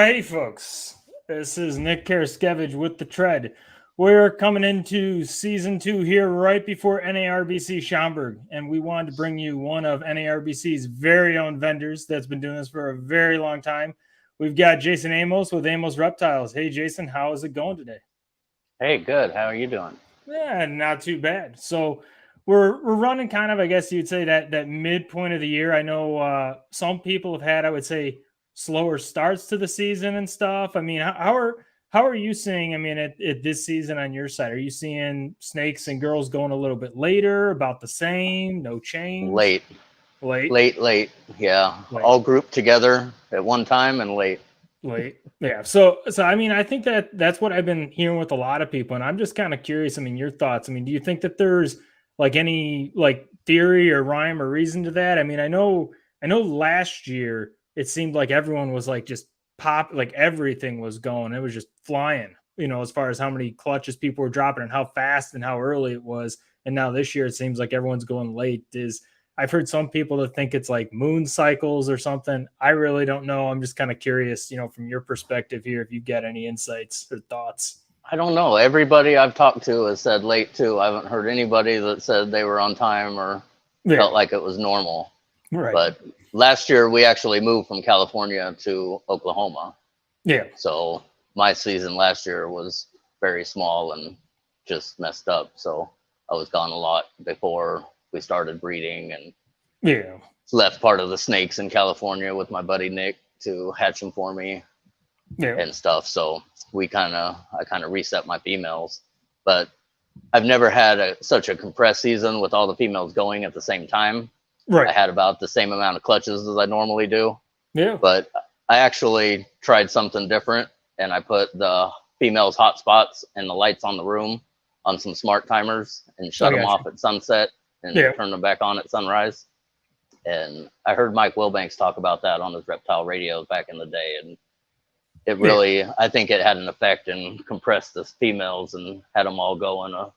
Alrighty, folks. This is Nick Karaskevich with The Tread. We're coming into season 2 here right before NARBC Schaumburg, and we wanted to bring you one of NARBC's very own vendors that's been doing this for a very long time. We've got Jason Amos with Amos Reptiles. Hey, Jason, how is it going today? Hey, good. How are you doing? Yeah, not too bad. So we're running kind of, I guess you'd say, that midpoint of the year. I know some people have had, I would say, slower starts to the season and stuff. I mean, how are you seeing, I mean, at this season on your side? Are you seeing snakes and girls going a little bit later, about the same, no change? Late. Yeah. Late. All grouped together at one time and late. Yeah. So I mean, I think that's what I've been hearing with a lot of people, and I'm just kind of curious. I mean, your thoughts. I mean, do you think that there's like any like theory or rhyme or reason to that? I mean, I know last year it seemed like everyone was like just like everything was going. It was just flying, you know, as far as how many clutches people were dropping and how fast and how early it was. And now this year it seems like everyone's going late. I've heard some people that think it's like moon cycles or something. I really don't know. I'm just kind of curious, you know, from your perspective here, if you get any insights or thoughts. I don't know. Everybody I've talked to has said late too. I haven't heard anybody that said they were on time or felt like it was normal. Right. But last year we actually moved from California to Oklahoma. Yeah. So my season last year was very small and just messed up. So I was gone a lot before we started breeding and left part of the snakes in California with my buddy Nick to hatch them for me and stuff. So I kind of reset my females, but I've never had such a compressed season with all the females going at the same time. Right. I had about the same amount of clutches as I normally do. Yeah. But I actually tried something different, and I put the females hot spots and the lights on the room on some smart timers and shut them off at sunset and turn them back on at sunrise. And I heard Mike Wilbanks talk about that on his reptile radios back in the day. And it really, I think it had an effect and compressed the females and had them all go in a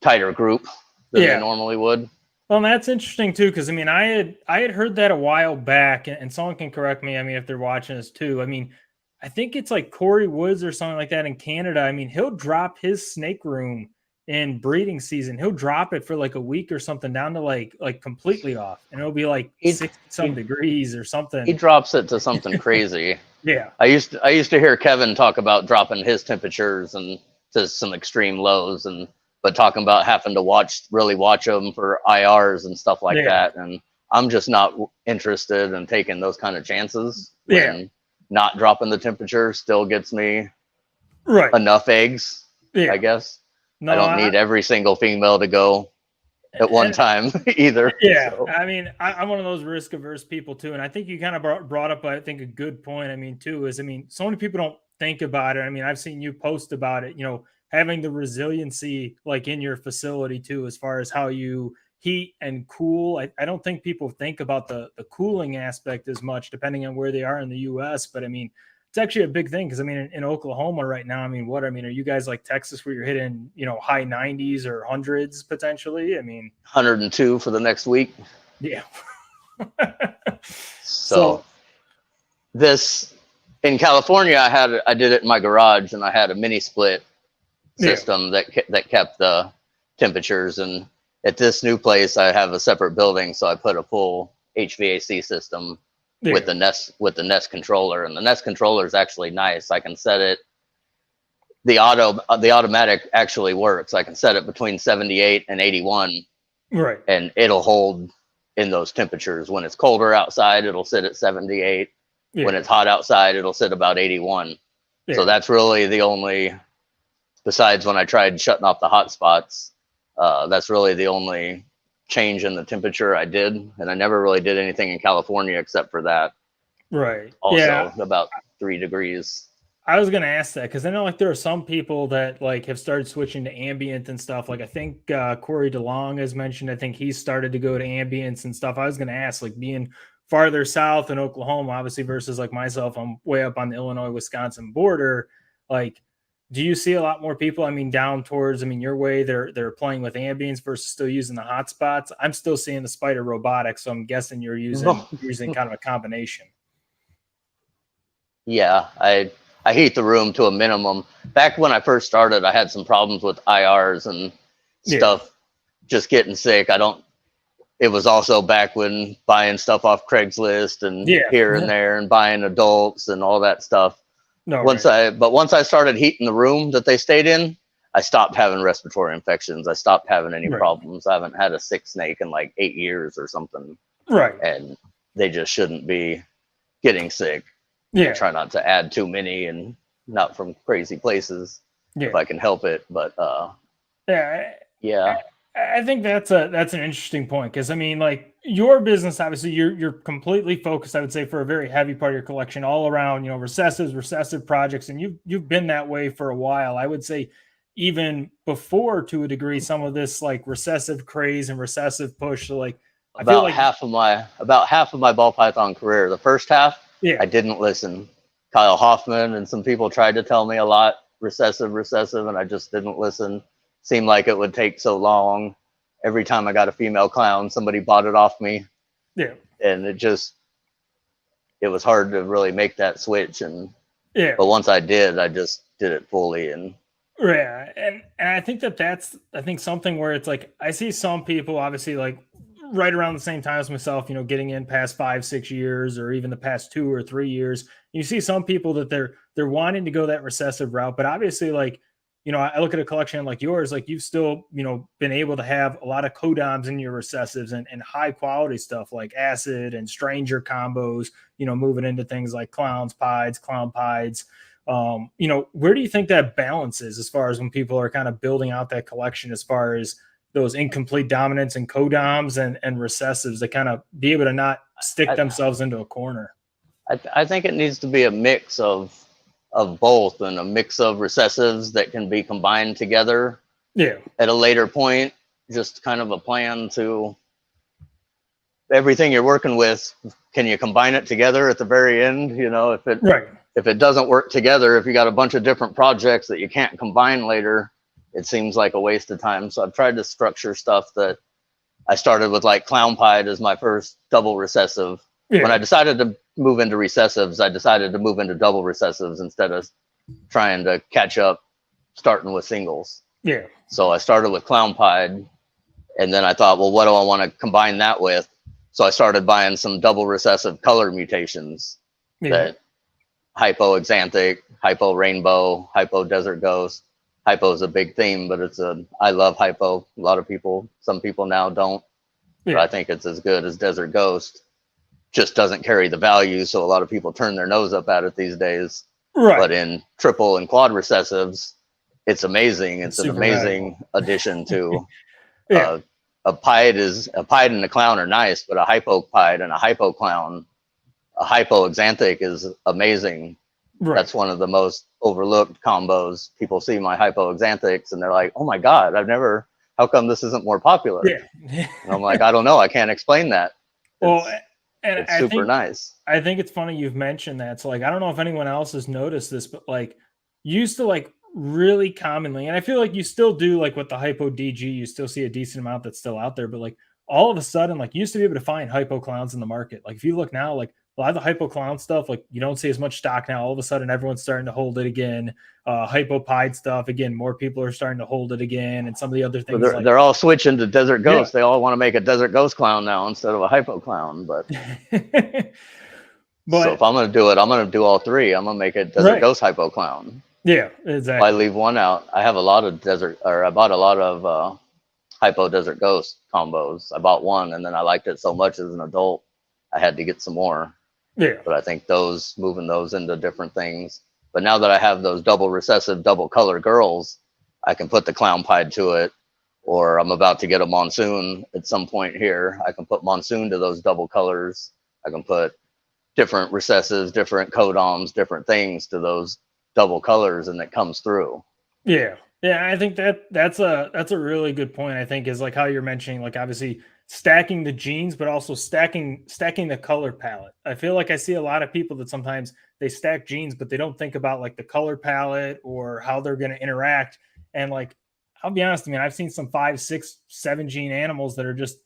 tighter group than they normally would. Well, that's interesting too, because I mean, I had heard that a while back, and someone can correct me. I mean, if they're watching this too, I mean, I think it's like Corey Woods or something like that in Canada. I mean, he'll drop his snake room in breeding season. He'll drop it for like a week or something down to like completely off, and it'll be like 60-some degrees or something. He drops it to something crazy. Yeah. I used to hear Kevin talk about dropping his temperatures and to some extreme lows, but talking about having to really watch them for IRs and stuff like that. And I'm just not interested in taking those kind of chances. Not dropping the temperature still gets me enough eggs, I guess. No, I don't need every single female to go at one time either. Yeah. So. I mean, I'm one of those risk averse people too. And I think you kind of brought up, I think, a good point. I mean, too, is, I mean, so many people don't think about it. I mean, I've seen you post about it, you know, having the resiliency like in your facility too, as far as how you heat and cool. I don't think people think about the cooling aspect as much, depending on where they are in the US. But I mean, it's actually a big thing, because I mean, in Oklahoma right now, I mean, are you guys like Texas, where you're hitting, you know, high 90s or hundreds potentially? I mean, 102 for the next week. Yeah. So this in California, I did it in my garage, and I had a mini split system that kept the temperatures. And at this new place, I have a separate building, so I put a full HVAC system with the Nest controller, and the Nest controller is actually nice. I can set it. The automatic actually works. I can set it between 78 and 81, right, and it'll hold in those temperatures. When it's colder outside, it'll sit at 78. When it's hot outside, it'll sit about 81. So that's really the only, besides when I tried shutting off the hot spots, that's really the only change in the temperature I did. And I never really did anything in California except for that. Right. Also about 3 degrees. I was going to ask that, because I know like there are some people that like have started switching to ambient and stuff. Like I think Corey DeLong has mentioned, I think he started to go to ambience and stuff. I was going to ask, like, being farther south in Oklahoma, obviously, versus like myself, I'm way up on the Illinois-Wisconsin border. Like, do you see a lot more people, I mean, down towards, I mean, your way, they're playing with ambience versus still using the hot spots? I'm still seeing the Spider robotics, so I'm guessing you're using kind of a combination. Yeah, I heat the room to a minimum. Back when I first started, I had some problems with IRs and stuff, just getting sick. It was also back when buying stuff off Craigslist and here and there and buying adults and all that stuff. Once I started heating the room that they stayed in, I stopped having respiratory infections. I stopped having any problems. I haven't had a sick snake in like 8 years or something. Right. And they just shouldn't be getting sick. Yeah. I try not to add too many and not from crazy places if I can help it. But I think that's an interesting point, because I mean, like, your business, obviously you're completely focused, I would say, for a very heavy part of your collection all around, recessive projects, and you've been that way for a while. I would say even before, to a degree, some of this like recessive craze and recessive push. So like, I feel like half of my ball python career, the first half, I didn't listen. Kyle Hoffman and some people tried to tell me a lot, recessive, and I just didn't listen. Seemed like it would take so long. Every time I got a female clown, somebody bought it off me. Yeah. And it was hard to really make that switch. But once I did, I just did it fully. And and I think that's something where it's like, I see some people obviously like right around the same time as myself, getting in past 5-6 years, or even the past 2 or 3 years. You see some people that they're wanting to go that recessive route, but obviously, like, I look at a collection like yours, like you've still, been able to have a lot of codoms in your recessives and high quality stuff like acid and stranger combos, moving into things like Clown Pieds. Where do you think that balance is, as far as when people are kind of building out that collection, as far as those incomplete dominants and codoms and recessives, that kind of be able to not stick themselves into a corner? I think it needs to be a mix of both, and a mix of recessives that can be combined together at a later point. Just kind of a plan to everything you're working with. Can you combine it together at the very end? If it doesn't work together, if you got a bunch of different projects that you can't combine later, it seems like a waste of time. So I've tried to structure stuff that I started with, like Clown Pied as my first double recessive. When I decided to move into recessives, I decided to move into double recessives instead of trying to catch up starting with singles. So I started with Clown Pied, and then I thought, well, what do I want to combine that with? So I started buying some double recessive color mutations, that hypoxanthic, hypo rainbow, hypo desert ghost. Hypo is a big theme, but I love hypo. Some people now don't, but I think it's as good as desert ghost. Just doesn't carry the value, so a lot of people turn their nose up at it these days. But in triple and quad recessives, it's amazing. It's an amazing addition to a pied and a clown are nice, but a hypo pied and a hypo clown, a hypoxanthic is amazing. That's one of the most overlooked combos. People see my hypoxanthics and they're like, oh my God, how come this isn't more popular? And I'm like, I don't know. I can't explain that. It's super nice. I think it's funny you've mentioned that. So like, I don't know if anyone else has noticed this, but like, used to like really commonly, and I feel like you still do, like with the hypo DG, you still see a decent amount that's still out there, but like all of a sudden, like, you used to be able to find hypo clowns in the market. Like if you look now, like a lot of the hypo clown stuff, like you don't see as much stock now. All of a sudden, everyone's starting to hold it again. Hypo pied stuff, again, more people are starting to hold it again, and some of the other things. They're all switching to desert ghost. They all want to make a desert ghost clown now instead of a hypo clown. But so if I'm going to do it, I'm going to do all three. I'm going to make a desert ghost hypo clown. Yeah, exactly. If I leave one out, I have a lot of I bought a lot of hypo desert ghost combos. I bought one, and then I liked it so much as an adult, I had to get some more. But I think moving those into different things. But now that I have those double recessive, double color girls, I can put the Clown Pied to it, or I'm about to get a monsoon at some point here. I can put monsoon to those double colors. I can put different recessives, different codoms, different things to those double colors, and it comes through. Yeah, I think that's a really good point. I think is like how you're mentioning, like obviously stacking the genes, but also stacking the color palette. I feel like I see a lot of people that sometimes they stack genes, but they don't think about like the color palette or how they're going to interact. And like, I'll be honest, I mean, I've seen some 5, 6, 7 gene animals that are just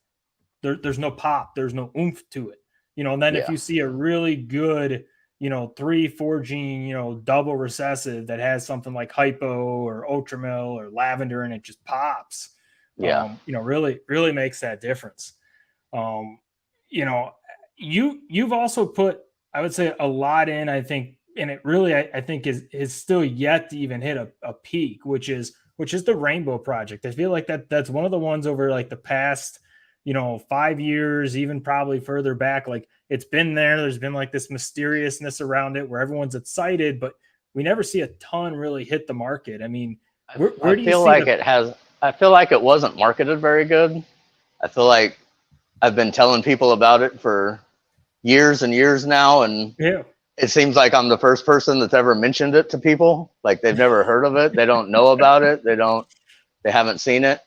there's no pop, there's no oomph to it, and then if you see a really good, 3-4 gene, double recessive that has something like hypo or ultramil or lavender, and it just pops. Yeah. Really, really makes that difference. You've also put, I would say, a lot in, I think, and it really, I think is still yet to even hit a peak, which is the Rainbow Project. I feel like that's one of the ones over like the past, 5 years, even probably further back. Like it's been there. There's been like this mysteriousness around it where everyone's excited, but we never see a ton really hit the market. I mean, where do you feel see like I feel like it wasn't marketed very good. I feel like I've been telling people about it for years and years now, and Yeah. it seems like I'm the first person that's ever mentioned it to people. Like they've never heard of it. They don't know about it. They haven't seen it.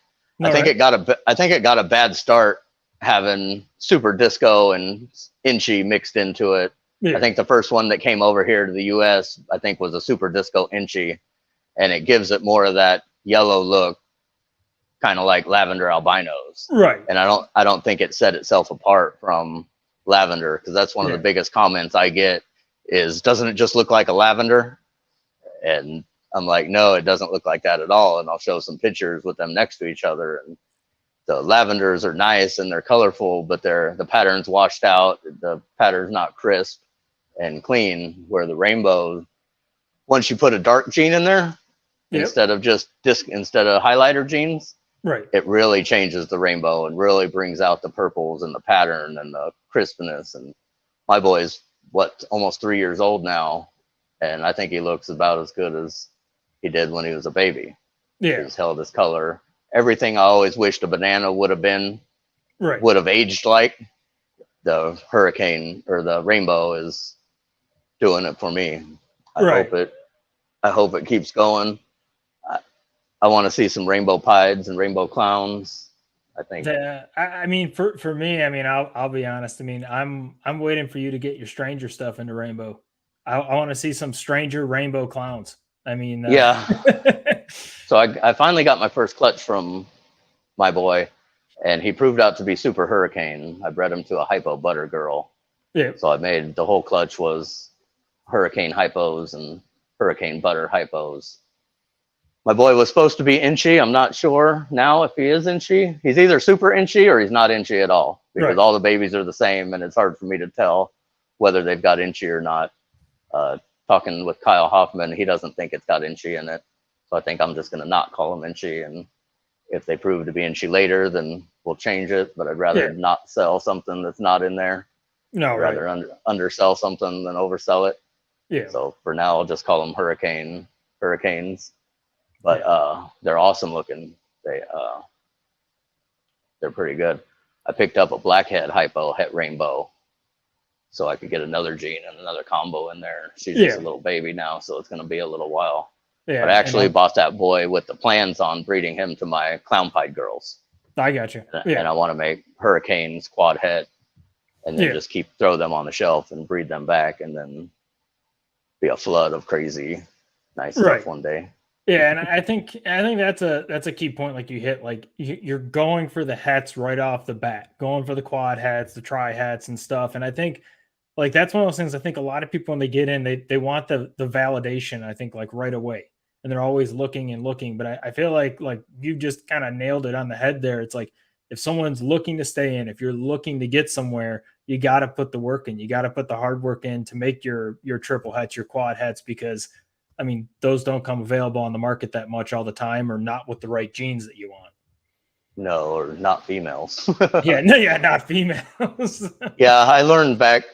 I think it got a bad start having Super Disco and Inchy mixed into it. Yeah. I think the first one that came over here to the US, I think, was a Super Disco Inchy, and it gives it more of that yellow look, kind of like lavender albinos. Right. And I don't think it set itself apart from lavender, because that's one of the biggest comments I get is, doesn't it just look like a lavender? And I'm like, no, it doesn't look like that at all. And I'll show some pictures with them next to each other, and the lavenders are nice and they're colorful, but the pattern's washed out. The pattern's not crisp and clean, where the rainbow, once you put a dark gene in there, instead of highlighter genes, right, it really changes the rainbow and really brings out the purples and the pattern and the crispness. And my boy's almost 3 years old now, and I think he looks about as good as he did when he was a baby. Yeah. He's held his color. Everything I always wished a banana would have been, would have aged like. The hurricane or the rainbow is doing it for me. I hope it keeps going. I want to see some rainbow pieds and rainbow clowns. I think. I mean, for me, I mean, I'll be honest. I mean, I'm waiting for you to get your stranger stuff into rainbow. I want to see some stranger rainbow clowns. I mean, yeah. So I finally got my first clutch from my boy, and he proved out to be super hurricane. I bred him to a hypo butter girl. Yeah. So I made the whole clutch was hurricane hypos and hurricane butter hypos. My boy was supposed to be inchy. I'm not sure now if he is inchy. He's either super inchy or he's not inchy at all, because all the babies are the same, and it's hard for me to tell whether they've got inchy or not. Talking with Kyle Hoffman, he doesn't think it's got inchy in it. So I think I'm just going to not call them inchy. And if they prove to be inchy later, then we'll change it. But I'd rather not sell something that's not in there. No, I'd rather undersell something than oversell it. Yeah. So for now, I'll just call them hurricanes. But they're awesome looking. They're pretty good. I picked up a blackhead hypo het rainbow, so I could get another gene and another combo in there. She's just a little baby now, so it's going to be a little while. Yeah, but I actually bought that boy with the plans on breeding him to my Clown Pied girls. I got you. And I want to make hurricanes quad het, and then just throw them on the shelf and breed them back, and then be a flood of crazy nice stuff one day. Yeah, and I think that's a key point. Like you hit, like you're going for the hets right off the bat, going for the quad hets, the tri hets and stuff. And I think like that's one of those things. I think a lot of people, when they get in, they want the validation, I think, like right away, and they're always looking and looking. But I feel like you just kind of nailed it on the head there. It's like, if someone's looking to stay in, if you're looking to get somewhere, you got to put the work in. You got to put the hard work in to make your triple hets, your quad hets, because I mean, those don't come available on the market that much all the time, or not with the right genes that you want. No, or not females. Not females. Yeah, I learned back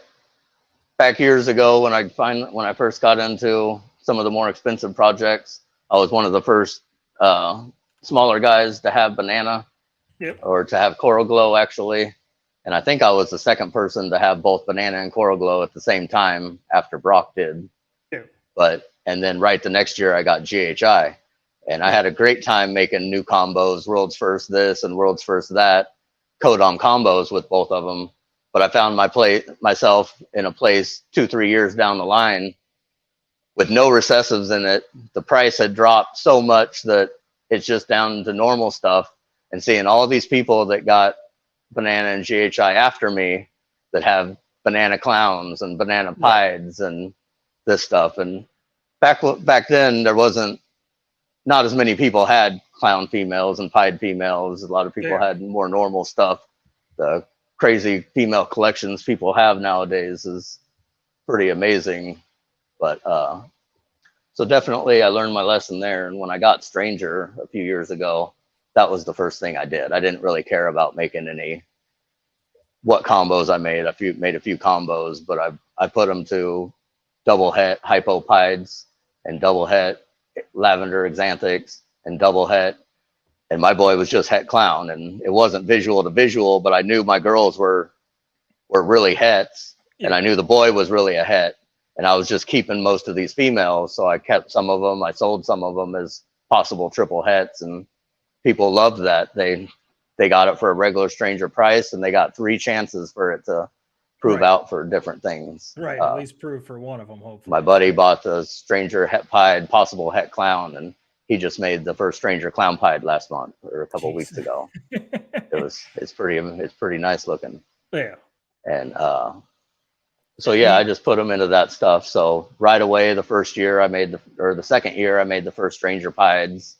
years ago when I first got into some of the more expensive projects. I was one of the first smaller guys to have banana, or to have coral glow actually, and I think I was the second person to have both banana and coral glow at the same time after Brock did. And then right the next year I got GHI, and I had a great time making new combos, world's first this and world's first that, codon combos with both of them. But I found myself in a place 2-3 years down the line with no recessives in it. The price had dropped so much that it's just down to normal stuff, and seeing all these people that got banana and GHI after me that have banana clowns and banana pieds and this stuff. And back then there wasn't, not as many people had clown females and pied females. A lot of people had more normal stuff. The crazy female collections people have nowadays is pretty amazing. But so definitely I learned my lesson there. And when I got Stranger a few years ago, that was the first thing I did. I didn't really care about making what combos I made. Made a few combos, but I put them to double het hypo pieds and double het lavender exanthics and double het. And my boy was just het clown, and it wasn't visual to visual, but I knew my girls were really hets, and I knew the boy was really a het. And I was just keeping most of these females, so I kept some of them. I sold some of them as possible triple hets, and people loved that. They got it for a regular Stranger price, and they got 3 chances for it to prove out for different things. Right, at least prove for one of them, hopefully. My buddy bought the Stranger het pied, possible het clown, and he just made the first Stranger clown pied last month or a couple of weeks ago. It's pretty nice looking. Yeah. And so yeah, I just put them into that stuff. So right away, the second year I made the first Stranger pieds.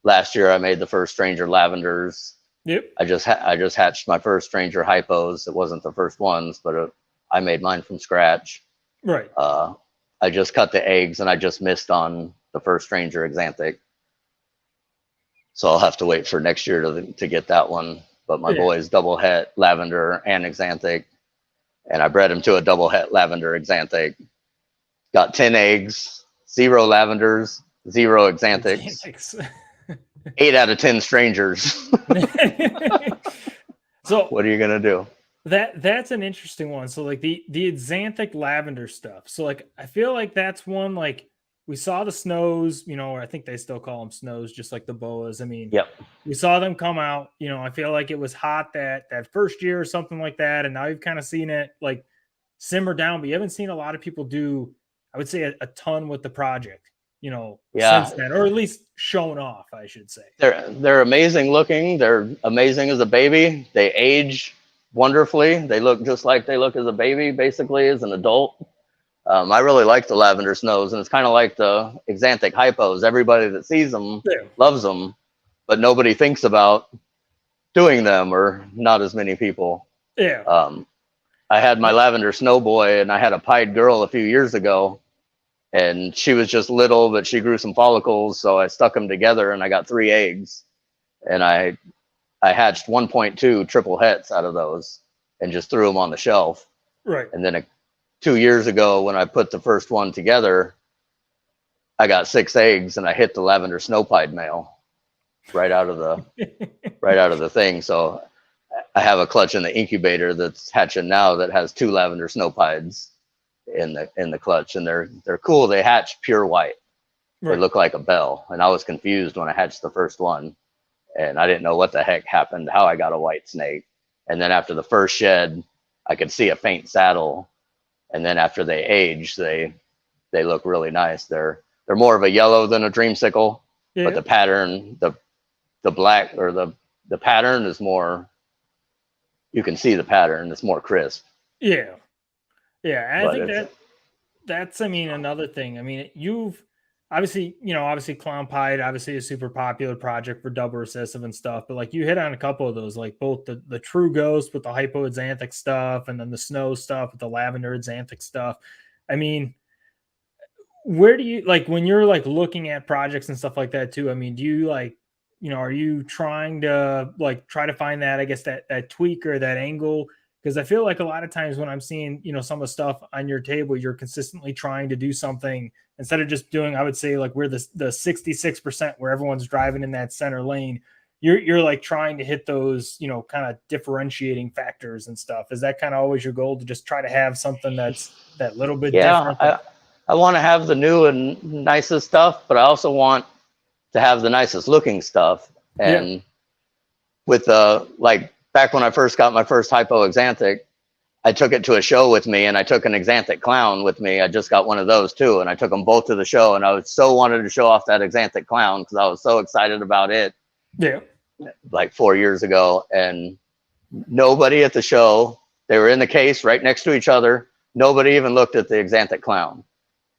Last year I made the first Stranger lavenders. Yep. I just hatched my first Stranger hypos. It wasn't the first ones, but I made mine from scratch. Right. I just cut the eggs, and I just missed on the first Stranger exanthic. So I'll have to wait for next year to get that one. But my boy's double het lavender and exanthic, and I bred him to a double het lavender exanthic. Got 10 eggs, 0 lavenders, 0 exanthics. 8 out of 10 Strangers. So what are you gonna do? That's an interesting one. So like the exanthic lavender stuff. So like I feel like that's one, like we saw the snows, or I think they still call them snows, just like the boas. I mean, we saw them come out. I feel like it was hot that first year or something like that, and now you've kind of seen it like simmer down. But you haven't seen a lot of people do, I would say, a ton with the project. Since then, or at least shown off, I should say. They're amazing looking. They're amazing as a baby. They age wonderfully. They look just like they look as a baby, basically, as an adult. I really like the lavender snows, and it's kind of like the exanthic hypos. Everybody that sees them loves them, but nobody thinks about doing them, or not as many people. Yeah. I had my lavender snow boy, and I had a pied girl a few years ago. And she was just little, but she grew some follicles. So I stuck them together, and I got 3 eggs. And I hatched 1.2 triple hets out of those and just threw them on the shelf. Right. And then 2 years ago, when I put the first one together, I got 6 eggs, and I hit the lavender snow pied male right out of the thing. So I have a clutch in the incubator that's hatching now that has 2 lavender snow pieds in the clutch, and they're cool. They hatch pure white. They look like a bell, and I was confused when I hatched the first one, and I didn't know what the heck happened, how I got a white snake. And then after the first shed, I could see a faint saddle, and then after they age, they look really nice. They're more of a yellow than a dreamsicle, but the pattern, the black, or the pattern is more, you can see the pattern. It's more crisp. Yeah, I think that's another thing. I mean, you've obviously Clown Pied, obviously a super popular project for double recessive and stuff, but like you hit on a couple of those, like both the true ghost with the hypoexanthic stuff, and then the snow stuff with the lavender exanthic stuff. I mean, where do you, like, when you're like looking at projects and stuff like that too, I mean, do you like, are you trying to try to find that, I guess, that tweak or that angle? Because I feel like a lot of times when I'm seeing, some of the stuff on your table, you're consistently trying to do something instead of just doing, I would say, like we're the 66% where everyone's driving in that center lane. You're like trying to hit those, kind of differentiating factors and stuff. Is that kind of always your goal, to just try to have something that's that little bit different? I want to have the new and nicest stuff, but I also want to have the nicest looking stuff. And with back when I first got my first hypoexanthic, I took it to a show with me, and I took an exanthic clown with me. I just got one of those too, and I took them both to the show, and I wanted to show off that exanthic clown because I was so excited about it. Yeah. Like 4 years ago, and nobody at the show They were in the case right next to each other. Nobody even looked at the Exanthic clown.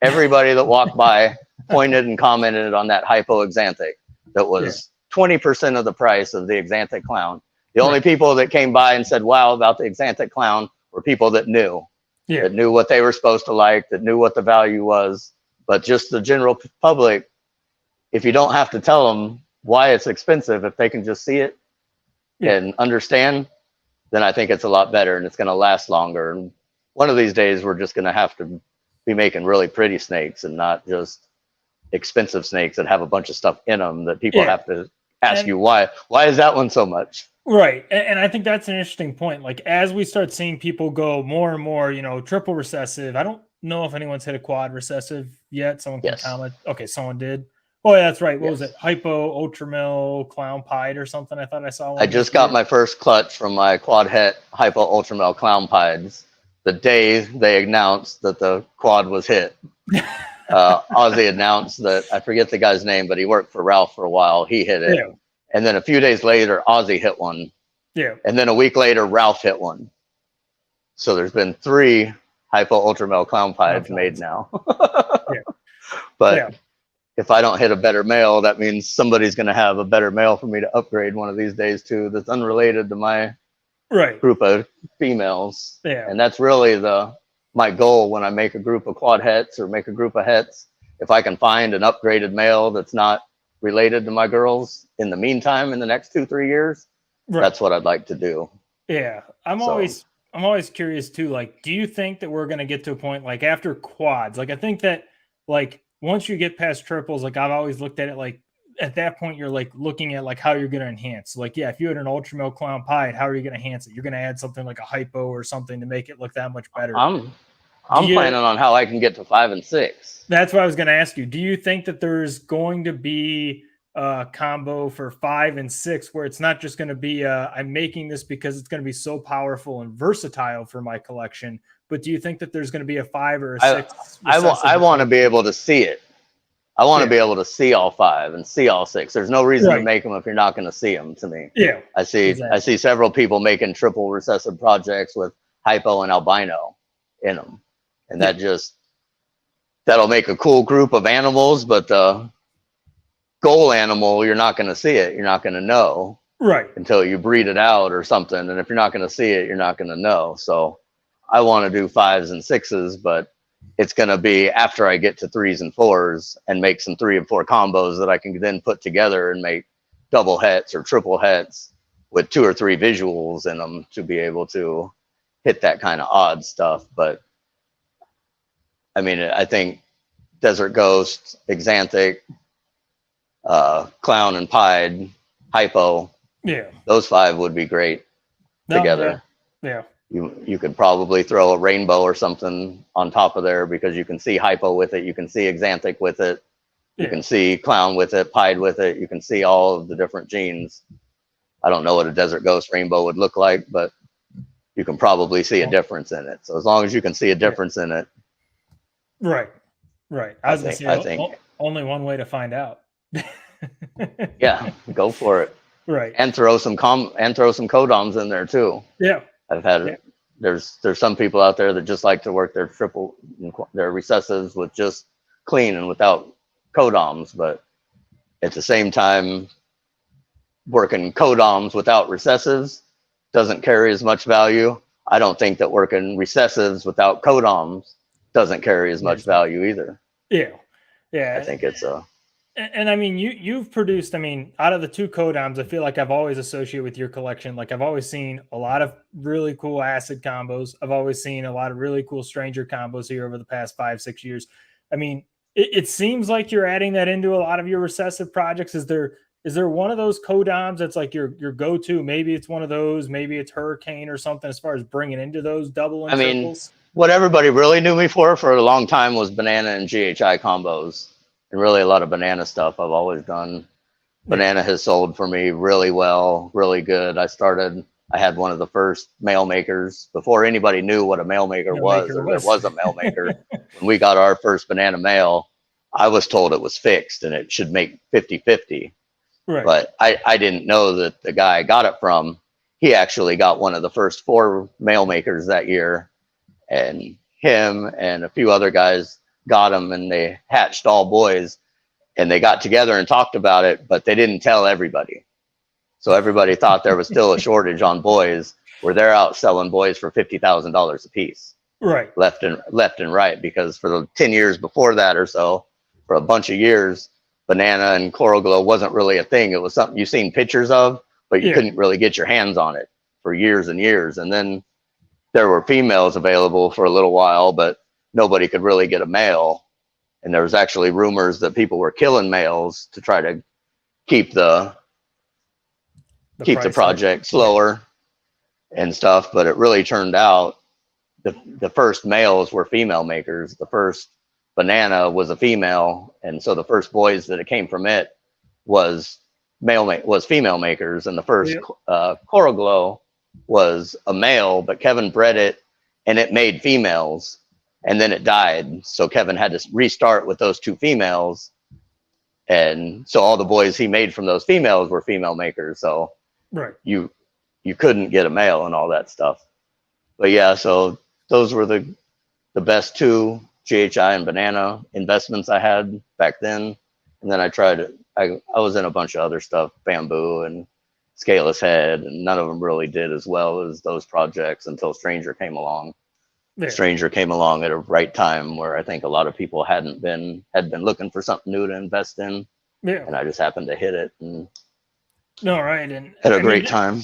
Everybody that walked by pointed and commented on that hypoexanthic that was 20% of the price of the Exanthic clown. The only people that came by and said, wow, about the Exanthic clown were people that knew. That knew what they were supposed to like, that knew what the value was. But just the general public, if you don't have to tell them why it's expensive, if they can just see it and understand, then I think it's a lot better and it's going to last longer. And one of these days, we're just going to have to be making really pretty snakes and not just expensive snakes that have a bunch of stuff in them that people have to ask you why is that one so much? Right. And I think that's an interesting point. Like, as we start seeing people go more and more, you know, triple recessive, I don't know if anyone's hit a quad recessive yet. Someone can comment. Okay, someone did. Oh, yeah, that's right. What was it? Hypo, Ultramil, Clown Pied or something? I thought I saw one. I just got my first clutch from my quad het Hypo Ultramil Clown Pieds the day they announced that the quad was hit. Ozzy announced that, I forget the guy's name, but he worked for Ralph for a while. He hit it. And then a few days later, Ozzy hit one. And then a week later, Ralph hit one. So there's been 3 Hypo Ultramil Clown Pieds made now. But if I don't hit a better male, that means somebody's going to have a better male for me to upgrade one of these days to that's unrelated to my group of females. And that's really my goal when I make a group of quad hets or make a group of hets. If I can find an upgraded male that's not related to my girls in the meantime, in the next 2-3 years, that's what I'd like to do. I'm always curious too. Like, do you think that we're going to get to a point like after quads? Like, I think that like once you get past triples, like I've always looked at it like at that point you're like looking at like how you're going to enhance. Like, if you had an Ultramil Clown Pied, how are you going to enhance it? You're going to add something like a hypo or something to make it look that much better. I'm planning on how I can get to 5 and 6. That's what I was going to ask you. Do you think that there's going to be a combo for 5 and 6 where it's not just going to be I'm making this because it's going to be so powerful and versatile for my collection, but do you think that there's going to be a 5 or a 6? I want to be able to see it. I want to be able to see all 5 and see all 6. There's no reason to make them if you're not going to see them, to me. I see several people making triple recessive projects with hypo and albino in them. And that'll make a cool group of animals, but the goal animal, you're not going to see it. You're not going to know until you breed it out or something. And if you're not going to see it, you're not going to know. So I want to do 5s and 6s, but it's going to be after I get to 3s and 4s and make some 3 and 4 combos that I can then put together and make double hets or triple hets with 2 or 3 visuals in them to be able to hit that kind of odd stuff. But I mean, I think Desert Ghost, Exanthic, Clown and Pied, Hypo, those 5 would be great together. You could probably throw a rainbow or something on top of there because you can see Hypo with it, you can see Exanthic with it, you can see Clown with it, Pied with it, you can see all of the different genes. I don't know what a Desert Ghost rainbow would look like, but you can probably see a difference in it. So as long as you can see a difference in it. Right. I was going to say, only one way to find out. Go for it. And throw some codoms in there too. I've had there's some people out there that just like to work their recessives with just clean and without codoms, but at the same time working codoms without recessives doesn't carry as much value. I don't think that working recessives without codoms doesn't carry as much value either. I think it's and I mean, you've produced, I mean, out of the 2 codoms, I feel like I've always associated with your collection. Like, I've always seen a lot of really cool acid combos. I've always seen a lot of really cool stranger combos here over the past 5-6 years. I mean, it seems like you're adding that into a lot of your recessive projects. Is there one of those codoms that's like your go-to? Maybe it's one of those, maybe it's Hurricane or something as far as bringing into those double and triples? What everybody really knew me for a long time was banana and GHI combos. And really a lot of banana stuff I've always done. Banana has sold for me really well, really good. I had one of the first mail makers before anybody knew what a mail maker was, or there was a mail maker. When we got our first banana mail, I was told it was fixed and it should make 50-50. But I didn't know that the guy I got it from, he actually got one of the first 4 male makers that year, and him and a few other guys got them, and they hatched all boys, and they got together and talked about it, but they didn't tell everybody. So everybody thought there was still a shortage on boys, where they're out selling boys for $50,000 a piece, Right. left and right, because for the 10 years before that or so, for a bunch of years, banana and coral glow wasn't really a thing. It was something you seen pictures of, but you couldn't really get your hands on it for years and years. And then there were females available for a little while, but nobody could really get a male. And there was actually rumors that people were killing males to try to keep the project slower and stuff. But it really turned out the first males were female makers. The first banana was a female, and so the first boys that it came from it was female makers, and the first coral glow was a male, but Kevin bred it and it made females, and then it died, so Kevin had to restart with those 2 females, and so all the boys he made from those females were female makers. So you couldn't get a male and all that stuff. But yeah, so those were the best 2 GHI and banana investments I had back then. And then I was in a bunch of other stuff, bamboo and scaleless head, and none of them really did as well as those projects until Stranger came along. Stranger came along at a right time, where I think a lot of people had been looking for something new to invest in. And I just happened to hit it and and had a great time.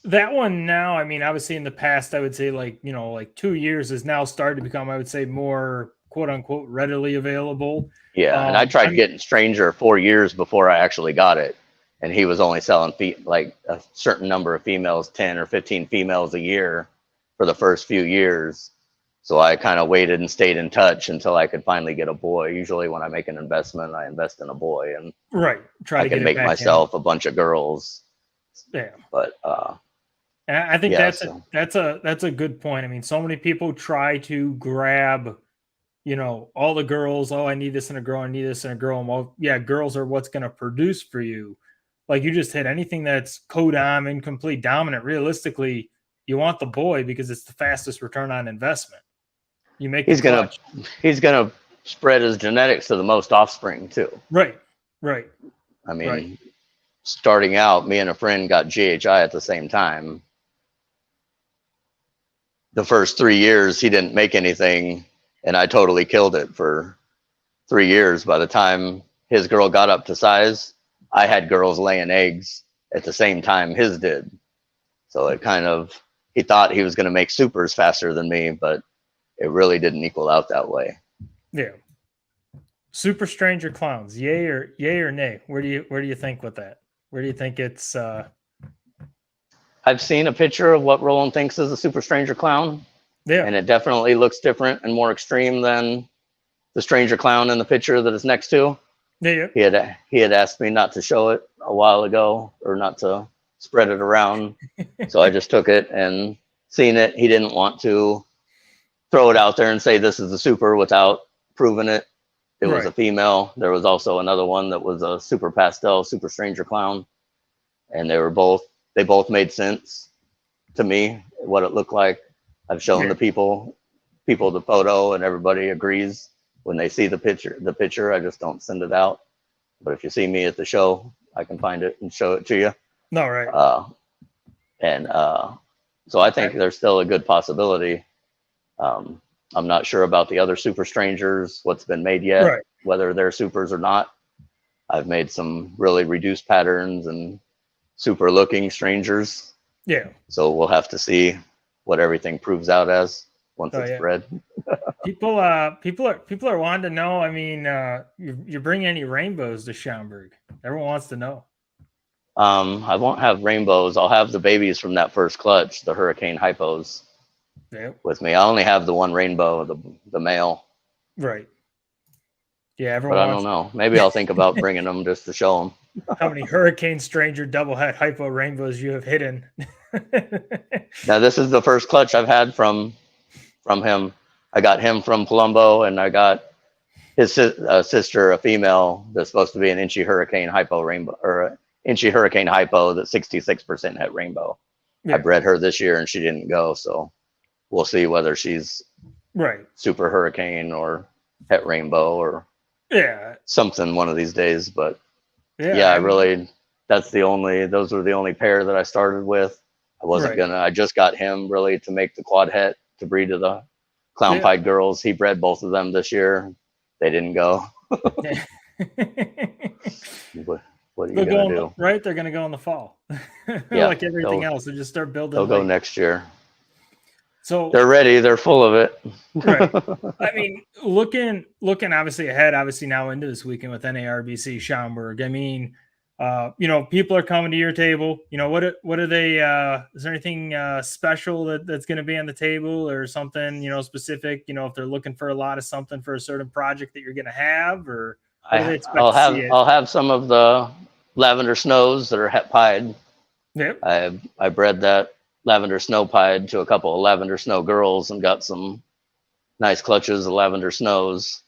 That one now, I mean, obviously in the past, I would say like 2 years has now started to become, I would say, more quote unquote readily available. Yeah. And I tried getting Stranger 4 years before I actually got it. And he was only selling like a certain number of females, 10 or 15 females a year for the first few years. So I kind of waited and stayed in touch until I could finally get a boy. Usually when I make an investment, I invest in a boy, and I can make myself a bunch of girls. Yeah. But and I think that's a good point. I mean, so many people try to grab, all the girls. Oh, I need this in a girl. I need this in a girl. And well, yeah, girls are what's going to produce for you. Like you just hit anything that's co-dom, incomplete, dominant. Realistically, you want the boy because it's the fastest return on investment. You make he's gonna spread his genetics to the most offspring too. Right. I mean, starting out, me and a friend got GHI at the same time. The first 3 years, he didn't make anything, and I totally killed it for 3 years. By the time his girl got up to size, I had girls laying eggs at the same time his did. So it he thought he was going to make supers faster than me, but it really didn't equal out that way. Yeah. Super Stranger clowns, yay or nay? Where do you think with that? Where do you think it's? I've seen a picture of what Roland thinks is a Super Stranger clown. Yeah. And it definitely looks different and more extreme than the Stranger clown in the picture that it's next to. Yeah. He had asked me not to show it a while ago, or not to spread it around. So I just took it and seen it. He didn't want to throw it out there and say this is a super without proving it. It was a female. There was also another one that was a super pastel, Super Stranger clown. And they both made sense to me, what it looked like. I've shown the people the photo, and everybody agrees when they see the picture. I just don't send it out. But if you see me at the show, I can find it and show it to you. No, right. So I think there's still a good possibility. I'm not sure about the other Super Strangers, what's been made yet, whether they're supers or not. I've made some really reduced patterns and super looking strangers. Yeah. So we'll have to see what everything proves out as once it's bred. People are wanting to know. I mean, you bring any rainbows to Schaumburg? Everyone wants to know. I won't have rainbows. I'll have the babies from that first clutch, the Hurricane Hypos, with me. I only have the one rainbow, the male. Right. Yeah, everyone. But I don't know. Maybe I'll think about bringing them just to show them. How many Hurricane Stranger double head hypo rainbows you have hidden? Now this is the first clutch I've had from him. I got him from Palumbo, and I got his sister, a female that's supposed to be an Inchy Hurricane Hypo rainbow, or an Inchy Hurricane Hypo that's 66% het rainbow. I bred her this year and she didn't go. So we'll see whether she's Super Hurricane or Het Rainbow or something one of these days. But I really, those were the only pair that I started with. I wasn't I just got him really to make the quad het to breed to the Clown Pied girls. He bred both of them this year. They didn't go. What are you going to do? Right. They're going to go in the fall. Like everything else. They just start building. They'll go next year. So they're ready. They're full of it. I mean, looking obviously ahead, obviously now into this weekend with NARBC Schaumburg. I mean, people are coming to your table. What are they? Is there anything special that's going to be on the table or something, specific, if they're looking for a lot of something for a certain project that you're going to have, or I'll have some of the lavender snows that are het pied. Yep. I bred that lavender snow pied to a couple of lavender snow girls and got some nice clutches of lavender snows.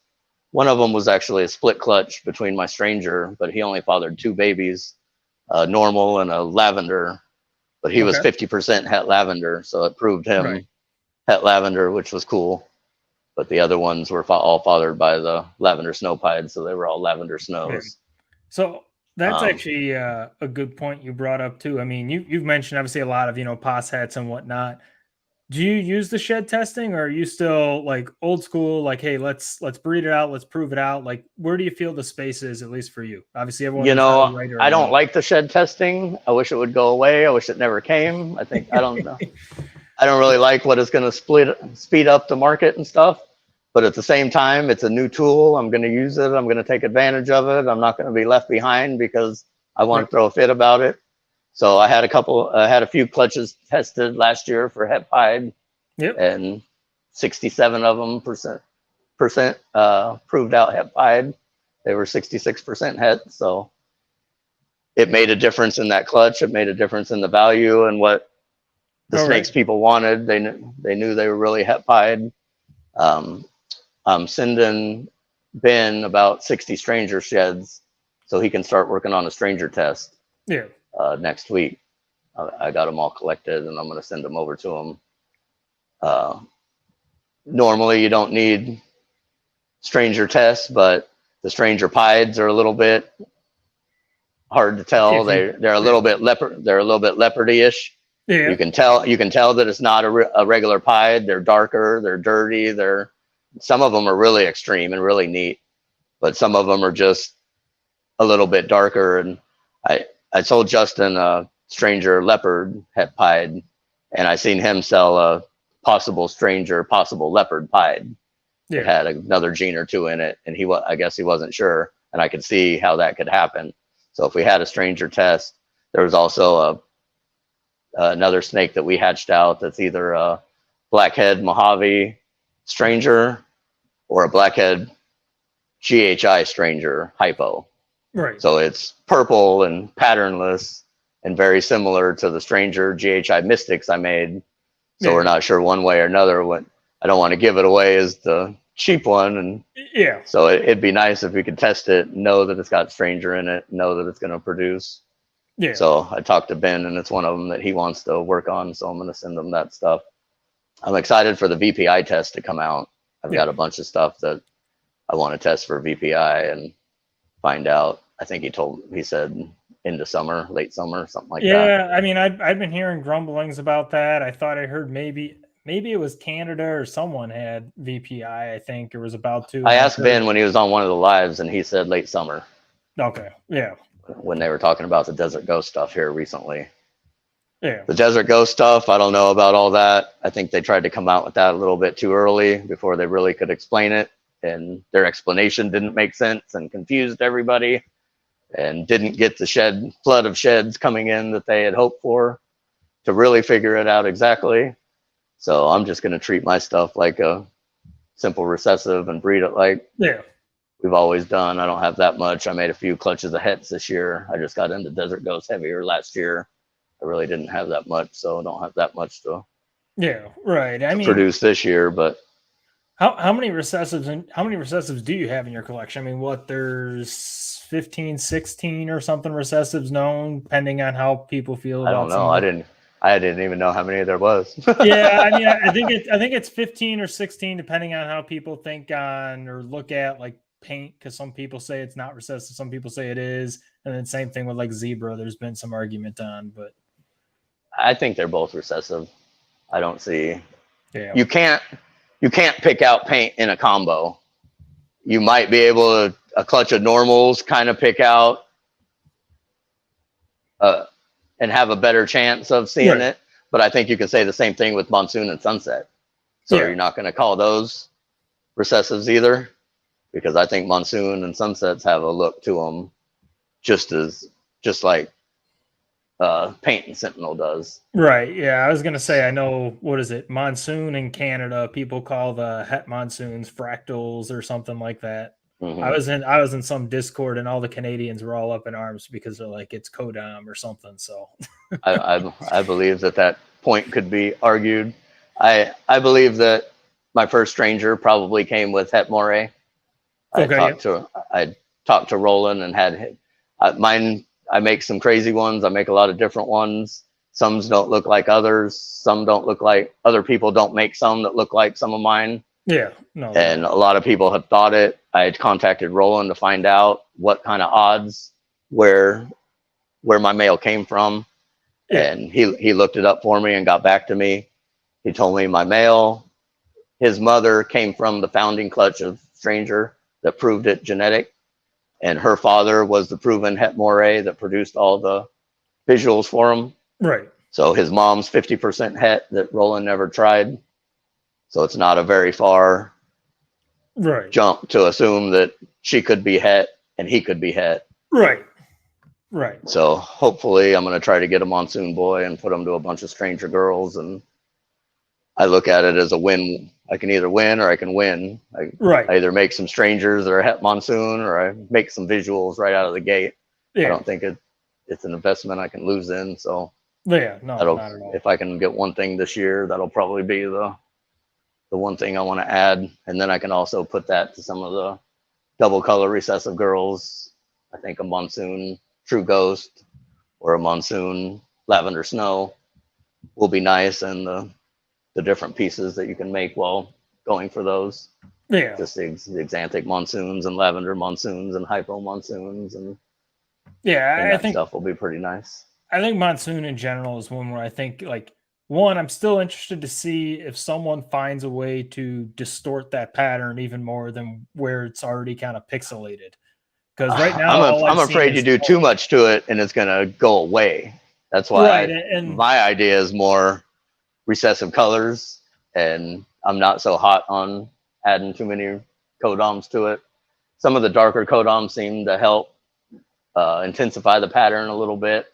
One of them was actually a split clutch between my stranger, but he only fathered 2 babies, a normal and a lavender, but he was 50% het lavender. So it proved him het lavender, which was cool. But the other ones were all fathered by the lavender snow pied. So they were all lavender snows. So that's actually a good point you brought up too. I mean, you've mentioned obviously a lot of, POS hets and whatnot. Do you use the shed testing, or are you still like old school? Like, hey, let's breed it out. Let's prove it out. Like, where do you feel the space is, at least for you? Obviously, everyone. I don't like the shed testing. I wish it would go away. I wish it never came. I don't know. I don't really like what it's going to speed up the market and stuff. But at the same time, it's a new tool. I'm going to use it. I'm going to take advantage of it. I'm not going to be left behind because I want to throw a fit about it. So I had a few clutches tested last year for het pied, and 67 of them percent proved out het pied. They were 66% het. So it made a difference in that clutch. It made a difference in the value and what the snakes people wanted. They knew they were really het pied. I'm sending Ben about 60 stranger sheds so he can start working on a stranger test. Next week. I got them all collected and I'm going to send them over to him. Normally you don't need stranger tests, but the stranger pieds are a little bit hard to tell. They're a little bit leopardy-ish. You can tell that it's not a regular pied. They're darker, they're dirty, some of them are really extreme and really neat, but some of them are just a little bit darker. And I told Justin a stranger leopard het pied, and I seen him sell a possible leopard pied. It had another gene or 2 in it, and I guess he wasn't sure, and I could see how that could happen. So if we had a stranger test, there was also another snake that we hatched out that's either a blackhead Mojave stranger or a blackhead GHI stranger hypo. So it's purple and patternless and very similar to the stranger GHI mystics I made. So we're not sure one way or another. I don't want to give it away as the cheap one. And so it'd be nice if we could test it, know that it's got stranger in it, know that it's going to produce. So I talked to Ben, and it's one of them that he wants to work on. So I'm going to send him that stuff. I'm excited for the VPI test to come out. I've got a bunch of stuff that I want to test for VPI and find out. I think he said into summer, late summer, something like that. Yeah, I mean, I've been hearing grumblings about that. I thought I heard maybe it was Canada or someone had VPI, I think, or was about to. I asked Ben when he was on one of the lives, and he said late summer. Okay, yeah. When they were talking about the Desert Ghost stuff here recently. Yeah. The Desert Ghost stuff, I don't know about all that. I think they tried to come out with that a little bit too early before they really could explain it. And their explanation didn't make sense and confused everybody and didn't get the flood of sheds coming in that they had hoped for to really figure it out exactly. So I'm just going to treat my stuff like a simple recessive and breed it like we've always done. I don't have that much. I made a few clutches of hets this year. I just got into Desert Ghost heavier last year. I really didn't have that much, so I don't have that much to produce this year. But how many recessives do you have in your collection? I mean, there's 15, 16 or something recessives known, depending on how people feel about I don't know. I didn't even know how many there was. Yeah, I mean, I think it's 15 or 16, depending on how people think on or look at like paint, because some people say it's not recessive, some people say it is, and then same thing with like zebra. There's been some argument on, but I think they're both recessive. I don't see. yeah, You can't pick out paint in a combo. You might be able to a clutch of normals kind of pick out and have a better chance of seeing it. But I think you can say the same thing with monsoon and sunset. So you're not going to call those recessives either, because I think monsoon and sunsets have a look to them just like paint and sentinel does. Right. Yeah, I was gonna say, I know, what is it, monsoon in Canada, people call the het monsoons fractals or something like that. Mm-hmm. I was in some Discord and all the Canadians were all up in arms because they're like, it's Kodam or something. So I believe that point could be argued. I believe that my first stranger probably came with het moray. I talked to Roland and had mine. I make some crazy ones. I make a lot of different ones. Some don't look like others. Some don't look like other people. Don't make some that look like some of mine. Yeah, no. And a lot of people have thought it. I had contacted Roland to find out what kind of odds where my male came from, and he looked it up for me and got back to me. He told me my male, his mother came from the founding clutch of Stranger that proved it genetic, and her father was the proven het moray that produced all the visuals for him. Right. So his mom's 50% het that Roland never tried. So it's not a very far jump to assume that she could be het and he could be het. Right. So hopefully I'm going to try to get a monsoon boy and put him to a bunch of stranger girls. And I look at it as a win. I can either win or I can win. I either make some strangers that are het monsoon, or I make some visuals right out of the gate. I don't think it's an investment I can lose in. So yeah, no, not at all. If I can get one thing this year, that'll probably be the one thing I want to add. And then I can also put that to some of the double color recessive girls. I think a monsoon true ghost or a monsoon lavender snow will be nice, and the different pieces that you can make while going for those. Yeah. Just the exanthic monsoons and lavender monsoons and hypo monsoons and I think stuff will be pretty nice. I think monsoon in general is one where I think, like, one, I'm still interested to see if someone finds a way to distort that pattern even more than where it's already kind of pixelated. Because right now, I'm afraid you do too much to it and it's going to go away. That's why my idea is more recessive colors, and I'm not so hot on adding too many codoms to it. Some of the darker codoms seem to help intensify the pattern a little bit.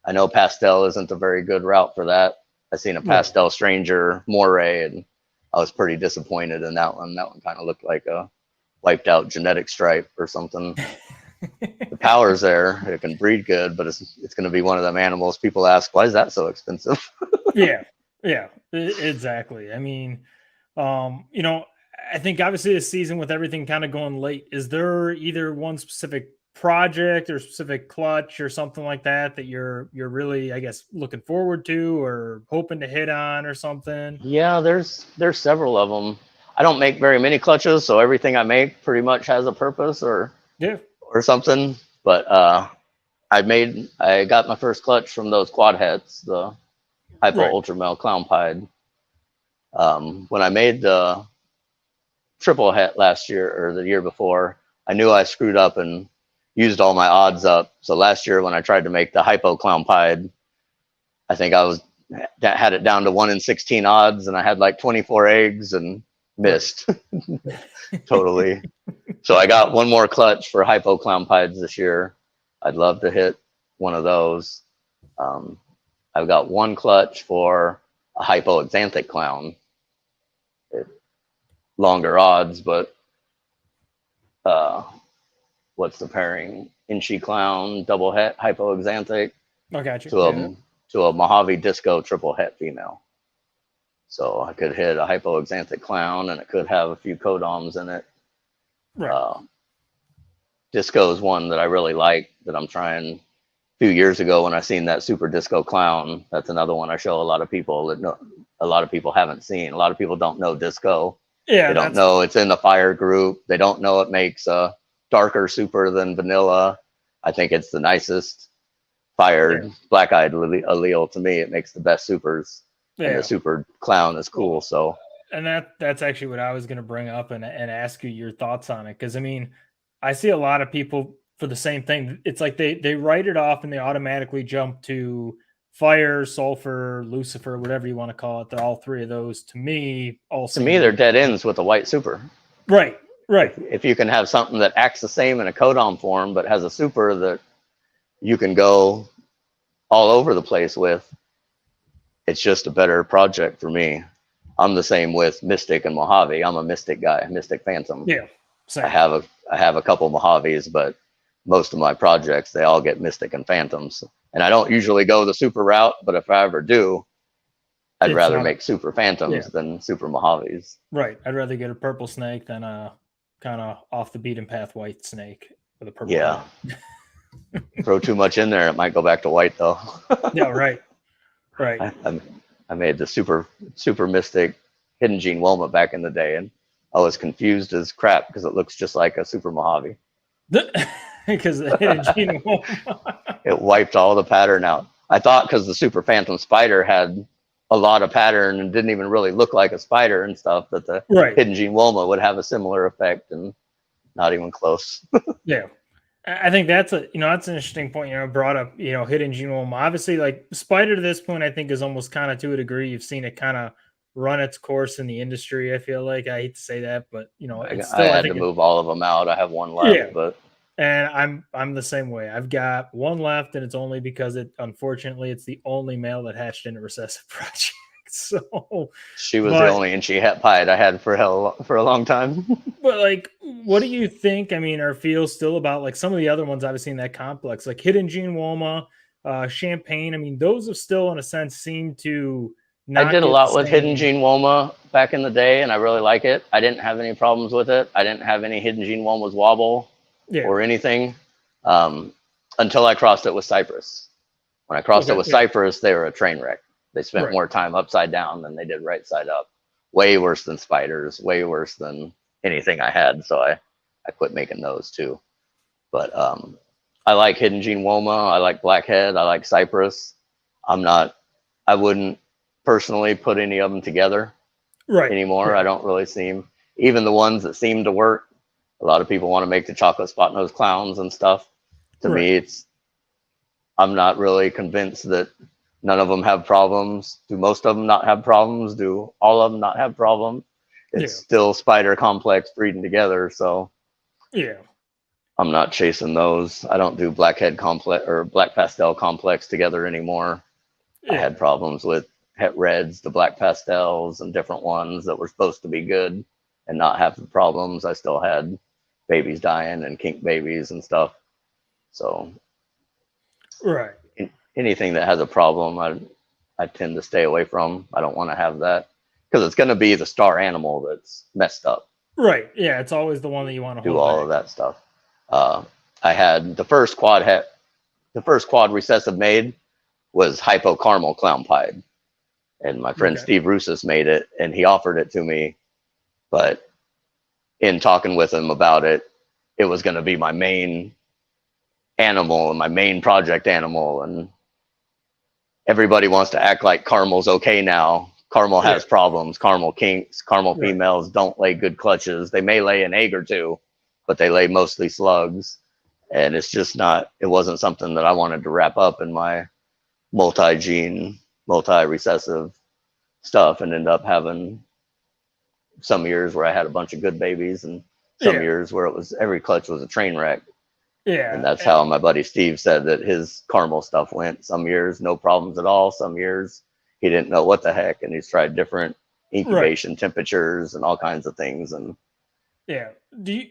I know pastel isn't a very good route for that. I seen a pastel stranger moray, and I was pretty disappointed in that one. That one kind of looked like a wiped out genetic stripe or something. The power's there. It can breed good, but it's going to be one of them animals people ask, why is that so expensive? Yeah, exactly. I mean, I think obviously this season with everything kind of going late, is there either one specific project or specific clutch or something like that you're really, I guess, looking forward to or hoping to hit on or something? Yeah, there's several of them. I don't make very many clutches, so everything I make pretty much has a purpose or something. But I got my first clutch from those quad hets, the hypo ultra male clown pied. When I made the triple het last year or the year before, I knew I screwed up and used all my odds up. So last year when I tried to make the hypo clown pied, I think I had it down to 1 in 16 odds, and I had like 24 eggs and missed totally. So I got one more clutch for hypo clown pieds this year. I'd love to hit one of those. I've got one clutch for a hypo exanthic clown. Longer odds, but what's the pairing? Inchy clown, double het, hypo exanthic. Oh, gotcha. To a Mojave disco triple het female. So I could hit a hypo exanthic clown, and it could have a few codoms in it. Disco is one that I really like that I'm trying few years ago when I seen that Super Disco Clown. That's another one I show a lot of people that know, a lot of people haven't seen. A lot of people don't know disco. Yeah, they don't know it's in the fire group. They don't know it makes a darker super than vanilla. I think it's the nicest fired black-eyed allele to me. It makes the best supers. And the Super Clown is cool. So, and that's actually what I was going to bring up and ask you your thoughts on it. Cause I mean, I see a lot of people for the same thing. It's like they write it off and they automatically jump to fire, sulfur, Lucifer, whatever you want to call it. They're all three of those to me. To me, they're dead ends with a white super. Right. If you can have something that acts the same in a codon form, but has a super that you can go all over the place with, it's just a better project for me. I'm the same with Mystic and Mojave. I'm a Mystic guy, Mystic Phantom. Yeah. Same. I have a couple Mojaves, but most of my projects, they all get Mystic and Phantoms. And I don't usually go the super route, but if I ever do, I'd rather make Super Phantoms than Super Mojaves. Right. I'd rather get a purple snake than a kind of off the beaten path white snake with a purple. Yeah. Throw too much in there, it might go back to white though. Yeah, right. I made the super Mystic Hidden Gene Woma back in the day, and I was confused as crap because it looks just like a Super Mojave. Because the Hidden Gene Woma. It wiped all the pattern out. I thought because the Super Phantom Spider had a lot of pattern and didn't even really look like a spider and stuff, that the Hidden Gene Woma would have a similar effect, and not even close. Yeah. I think that's that's an interesting point, brought up, Hidden Gene Woma. Obviously, like Spider to this point, I think is almost kind of to a degree. You've seen it kind of run its course in the industry. I feel like I hate to say that, but it's still, I had to move all of them out. I have one left, but and I'm the same way. I've got one left, and it's only because unfortunately it's the only male that hatched in a recessive project. So she was the only and she had pied I had for a long time. But like, what do you think? I mean, or feel still about like some of the other ones I've seen that complex, like Hidden Gene Woma, Champagne. I mean, those have still, in a sense, seemed to. I did a lot with Hidden Gene Woma back in the day, and I really like it. I didn't have any problems with it. I didn't have any Hidden Gene Womas wobble or anything until I crossed it with Cypress. When I crossed it with Cypress, they were a train wreck. They spent more time upside down than they did right side up. Way worse than spiders, way worse than anything I had. So I quit making those too. But I like Hidden Gene Woma. I like Blackhead. I like Cypress. I wouldn't personally put any of them together anymore. I don't really even the ones that seem to work. A lot of people want to make the chocolate spot nose clowns and stuff. To me, I'm not really convinced that none of them have problems. Do most of them not have problems? Do all of them not have problems? It's still spider complex breeding together. So I'm not chasing those. I don't do blackhead complex or black pastel complex together anymore. I had problems with het reds, the black pastels, and different ones that were supposed to be good and not have the problems. I still had babies dying and kink babies and stuff. So anything that has a problem, I tend to stay away from. I don't want to have that because it's going to be the star animal that's messed up. Right. Yeah. It's always the one that you want to do all of that stuff. I had the first quad recessive made was Hypo Caramel Clown Pied. And my friend Steve Russis made it, and he offered it to me. But in talking with him about it, it was going to be my main animal and my main project animal. And everybody wants to act like Caramel's okay now. Caramel has problems. Caramel kinks. Caramel females don't lay good clutches. They may lay an egg or two, but they lay mostly slugs. And it's just not, it wasn't something that I wanted to wrap up in my multi-gene, multi-recessive stuff, and end up having some years where I had a bunch of good babies and some years where it was every clutch was a train wreck. And that's how my buddy Steve said that his caramel stuff went. Some years no problems at all. Some years he didn't know what the heck, and he's tried different incubation temperatures and all kinds of things. And do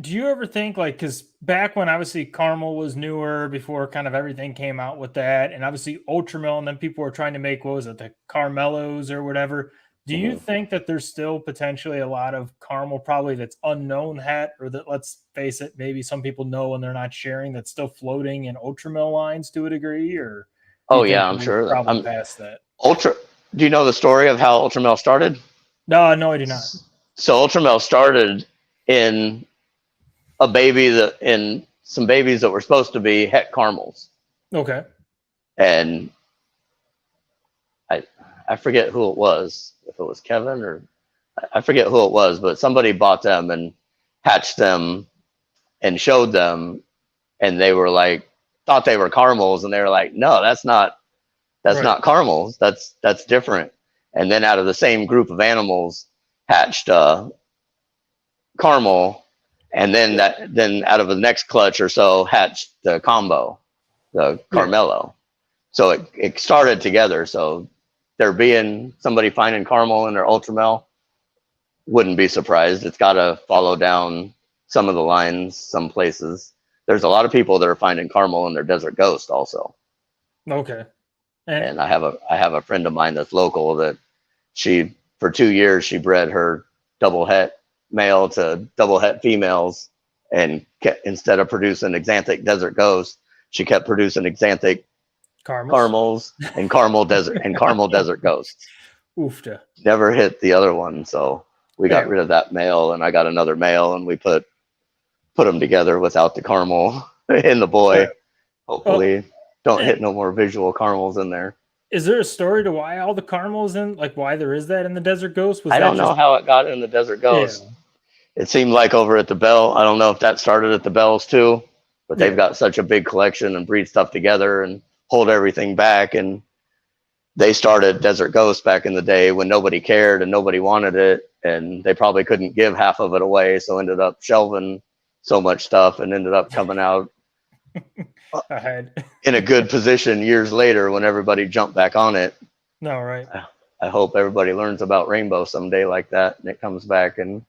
you ever think, like, because back when obviously caramel was newer, before kind of everything came out with that, and obviously Ultramel, and then people were trying to make, what was it, the Carmelos or whatever. Do you think that there's still potentially a lot of caramel probably that's unknown hat, or that, let's face it, maybe some people know and they're not sharing, that's still floating in ultramel lines to a degree? Or do Oh you think yeah, I'm we're sure. probably past that? Ultra. Do you know the story of how Ultramel started? No, I do not. So Ultramel started in in some babies that were supposed to be het caramels, Okay. and I forget who it was. If it was Kevin or I forget who it was, but somebody bought them and hatched them and showed them, and they were like, thought they were caramels, and they were like, no, that's not caramels. That's different. And then out of the same group of animals hatched caramel, and then out of the next clutch or so hatched the combo, the Carmelo. So it started together. So there being somebody finding caramel in their Ultramel, wouldn't be surprised. It's got to follow down some of the lines, some places. There's a lot of people that are finding caramel in their Desert Ghost also. Okay. And I have a friend of mine that's local that for 2 years she bred her double het male to double het females, and instead of producing exanthic Desert Ghost, she kept producing exanthic caramels and caramel desert ghosts. Oofta. Never hit the other one, so we got rid of that male, and I got another male, and we put them together without the caramel in the boy. Hopefully, don't hit no more visual caramels in there. Is there a story to why all the caramels in, like why there is that in the Desert Ghost? I don't know how it got in the Desert Ghost. Yeah. It seemed like over at the Bell. I don't know if that started at the Bells too, but they've got such a big collection and breed stuff together and hold everything back. And they started Desert Ghost back in the day when nobody cared and nobody wanted it, and they probably couldn't give half of it away, so ended up shelving so much stuff and ended up coming out in a good position years later when everybody jumped back on it. No, right. I hope everybody learns about rainbow someday like that, and it comes back and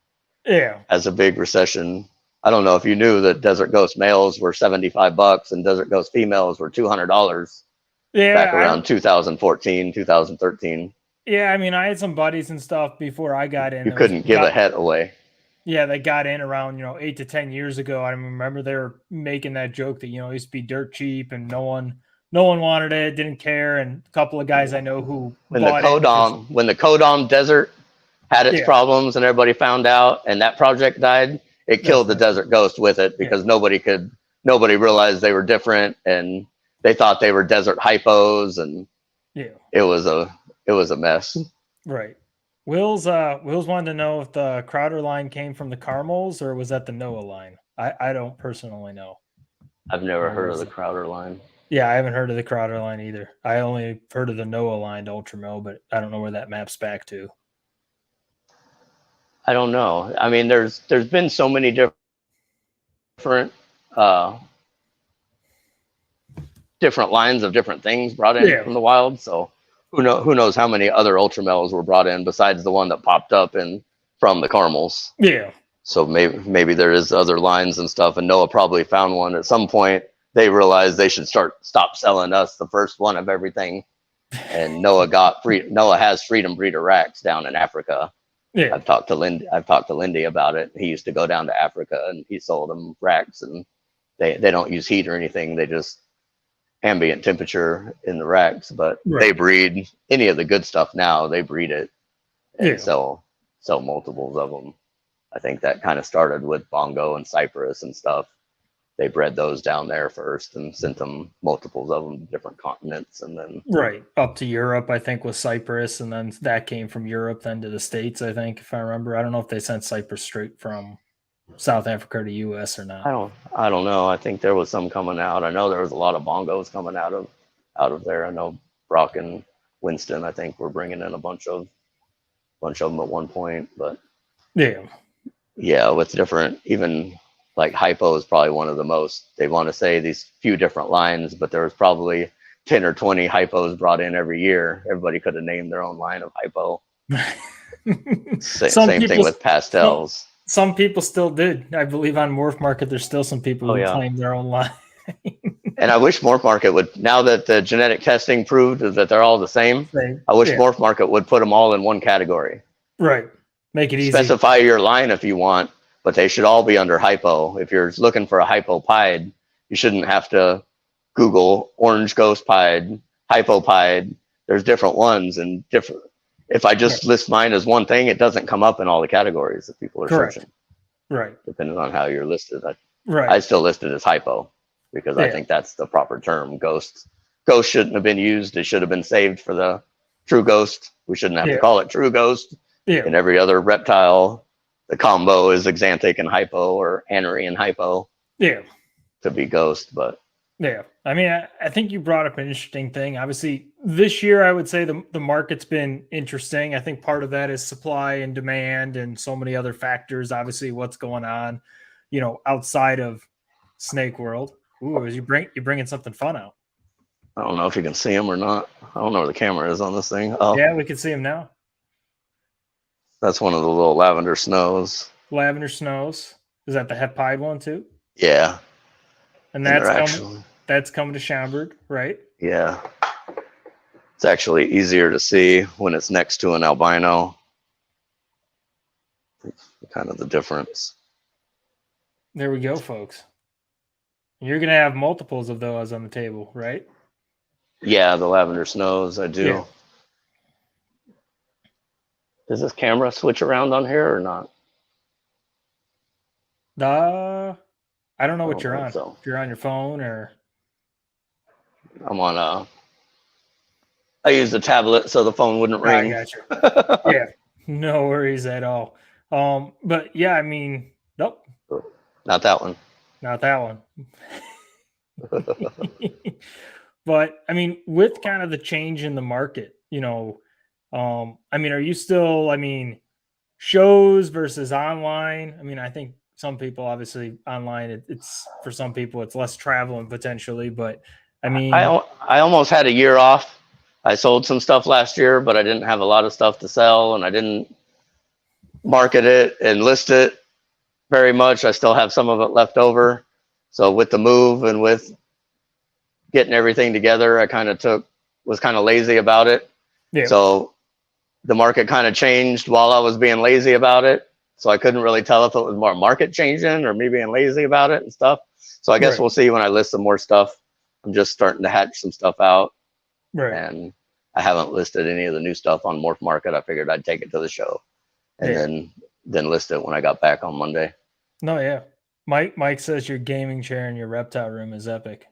has a big recession. I don't know if you knew that Desert Ghost males were $75 and Desert Ghost females were $200 back around 2014, 2013. Yeah, I mean, I had some buddies and stuff before I got in. You couldn't give a het away. Yeah, they got in around 8 to 10 years ago. I remember they were making that joke that it used to be dirt cheap and no one wanted it, didn't care. And a couple of guys I know who when the Kodam Desert had its problems and everybody found out and that project died, it killed the Desert Ghost with it, because nobody realized they were different, and they thought they were desert hypos, and it was a mess. Right. Will's wanted to know if the Crowder line came from the Caramels or was that the Noah line. I don't personally know. I've never heard of the Crowder line. Yeah, I haven't heard of the Crowder line either. I only heard of the Noah line to Ultramel, but I don't know where that maps back to. I don't know. I mean, there's been so many different lines of different things brought in from the wild. So who knows how many other Ultramels were brought in besides the one that popped up from the caramels. Yeah. So maybe there is other lines and stuff, and Noah probably found one at some point. They realized they should stop selling us the first one of everything. And Noah has Freedom Breeder racks down in Africa. Yeah. I've talked to Lindy about it. He used to go down to Africa and he sold them racks, and they don't use heat or anything. They just ambient temperature in the racks, but they breed any of the good stuff now. They breed it and sell multiples of them. I think that kind of started with Bongo and Cypress and stuff. They bred those down there first and sent them multiples of them to different continents, and then up to Europe, I think, with Cypress, and then that came from Europe then to the States, I think, if I remember. I don't know if they sent Cypress straight from South Africa to US or not. I don't know. I think there was some coming out. I know there was a lot of Bongos coming out of there. I know Brock and Winston, I think, were bringing in a bunch of them at one point, but with different, even like hypo is probably one of the most. They want to say these few different lines, but there was probably 10 or 20 hypos brought in every year. Everybody could have named their own line of hypo. Same thing with pastels. Some people still did. I believe on Morph Market, there's still some people who claim their own line. And I wish Morph Market would, now that the genetic testing proved that they're all the same, I wish Morph Market would put them all in one category. Right. Make it easy. Specify your line if you want, but they should all be under hypo. If you're looking for a hypopide, you shouldn't have to Google orange ghost pied, hypopide. There's different ones and different. If I just list mine as one thing, it doesn't come up in all the categories that people are searching. Right. Depending on how you're listed. Right. I still list it as hypo because I think that's the proper term. Ghost shouldn't have been used. It should have been saved for the true ghost. We shouldn't have to call it true ghost. In every other reptile, the combo is exanthic and hypo or anery and hypo. To be ghost, but I mean, I think you brought up an interesting thing. Obviously, this year I would say the market's been interesting. I think part of that is supply and demand and so many other factors. Obviously, what's going on, outside of snake world. Ooh, you're bringing something fun out. I don't know if you can see him or not. I don't know where the camera is on this thing. Oh, yeah, we can see him now. That's one of the little lavender snows. Lavender snows. Is that the het pied one too? Yeah. And that's coming to Schaumburg, right? Yeah. It's actually easier to see when it's next to an albino. Kind of the difference. There we go, folks. You're going to have multiples of those on the table, right? Yeah, the lavender snows, I do. Yeah. Does this camera switch around on here or not? I don't know what you're on. So. If you're on your phone or... I'm on I used a tablet so the phone wouldn't ring. I got you. Yeah, no worries at all. But yeah, I mean, nope. Not that one. Not that one. But I mean, with kind of the change in the market, I mean, are you still, shows versus online? I mean, I think some people, obviously online, it's for some people, it's less traveling potentially, but I mean, I almost had a year off. I sold some stuff last year, but I didn't have a lot of stuff to sell and I didn't market it and list it very much. I still have some of it left over. So with the move and with getting everything together, I was kind of lazy about it. Yeah. So the market kind of changed while I was being lazy about it. So I couldn't really tell if it was more market changing or me being lazy about it and stuff. So I guess we'll see when I list some more stuff. I'm just starting to hatch some stuff out. Right. And I haven't listed any of the new stuff on Morph Market. I figured I'd take it to the show and then list it when I got back on Monday. No, yeah. Mike says your gaming chair in your reptile room is epic.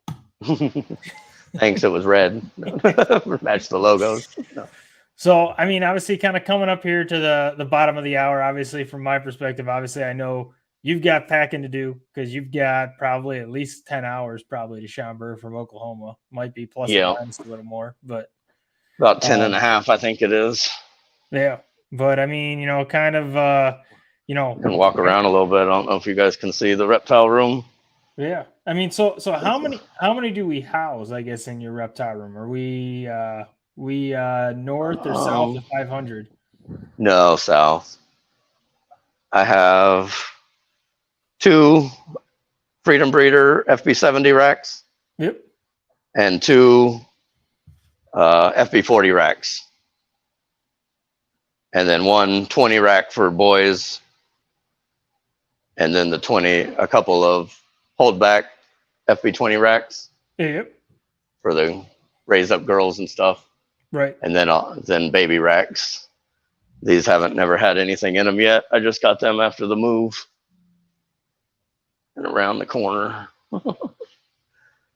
Thanks. It was red. Match the logos. No. So, I mean, obviously kind of coming up here to the bottom of the hour, obviously from my perspective, obviously I know you've got packing to do because you've got probably at least 10 hours probably to Schaumburg from Oklahoma. Might be plus or minus a little more, but about 10 and a half, I think it is. Yeah. But I mean, kind of, you can walk around a little bit. I don't know if you guys can see the reptile room. Yeah. I mean, so how many do we house, I guess, in your reptile room? Are we north or south of 500? No, south. I have 2 Freedom Breeder FB70 racks. Yep. And 2 FB40 racks. And then 1 20 rack for boys. And then a couple of holdback FB20 racks. Yep. For the raise up girls and stuff. Right. And then baby racks. These never had anything in them yet. I just got them after the move. And around the corner.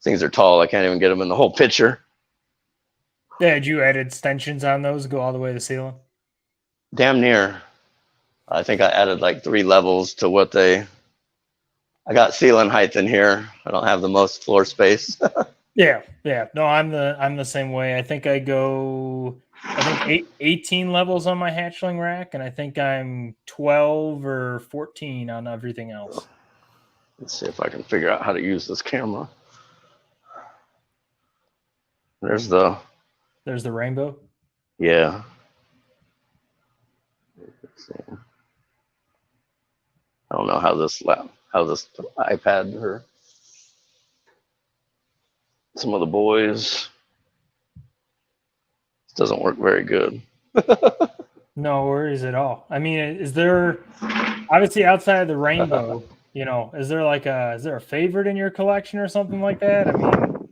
Things are tall. I can't even get them in the whole picture. Yeah, did you add extensions on those? Go all the way to the ceiling? Damn near. I think I added like 3 levels to I got ceiling height in here. I don't have the most floor space. Yeah. No, I'm the same way. I think I go 18 levels on my hatchling rack, and I think I'm 12 or 14 on everything else. Let's see if I can figure out how to use this camera. There's the rainbow. Yeah. Let's see. I don't know how this iPad or some of the boys. This doesn't work very good. No worries at all. I mean, is there obviously outside of the rainbow, is there a favorite in your collection or something like that? I mean,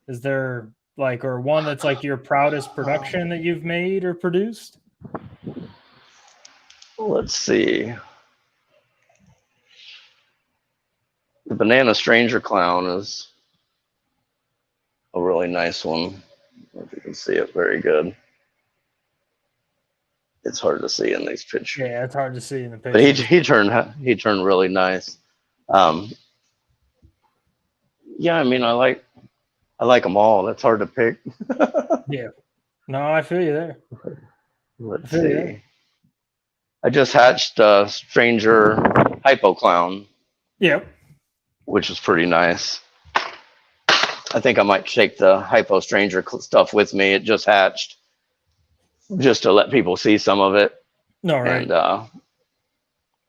is there or one that's like your proudest production that you've made or produced? Let's see. The Banana Stranger Clown is a really nice one. I don't know if you can see it very good. It's hard to see in these pictures. Yeah, it's hard to see in the picture. But he turned really nice. Yeah, I mean, I like them all. That's hard to pick. Yeah. No, I feel you there. Let's see. I just hatched a Stranger Hypo Clown. Yep. Which is pretty nice. I think I might take the Hypo Stranger stuff with me. It just hatched, just to let people see some of it. No, right. And,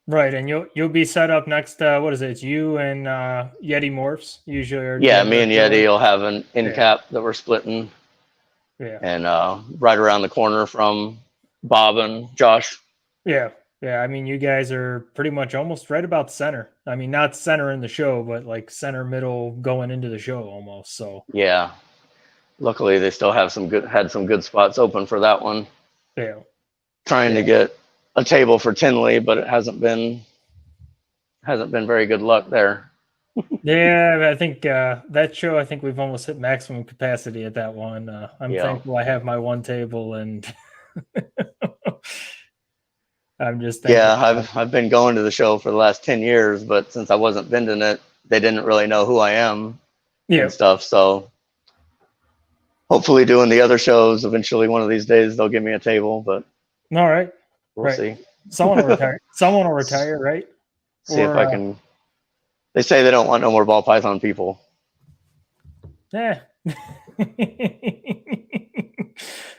right, and you'll be set up next. What is it? It's you and Yeti Morphs usually. Yeah, me and Yeti will have an end cap that we're splitting. Yeah. And right around the corner from Bob and Josh. Yeah. Yeah, I mean, you guys are pretty much almost right about center. I mean, not center in the show, but like center middle going into the show almost. So yeah, luckily they still have had some good spots open for that one. Yeah, trying to get a table for Tinley, but it hasn't been very good luck there. Yeah, I think that show. I think we've almost hit maximum capacity at that one. I'm thankful I have my one table and. I'm just thinking. Yeah, I've been going to the show for the last 10 years, but since I wasn't vending it, they didn't really know who I am and stuff. So hopefully doing the other shows, eventually one of these days they'll give me a table, but all right. We'll see. Someone will retire. Someone will retire, right? See if I can. They say they don't want no more ball python people. Yeah.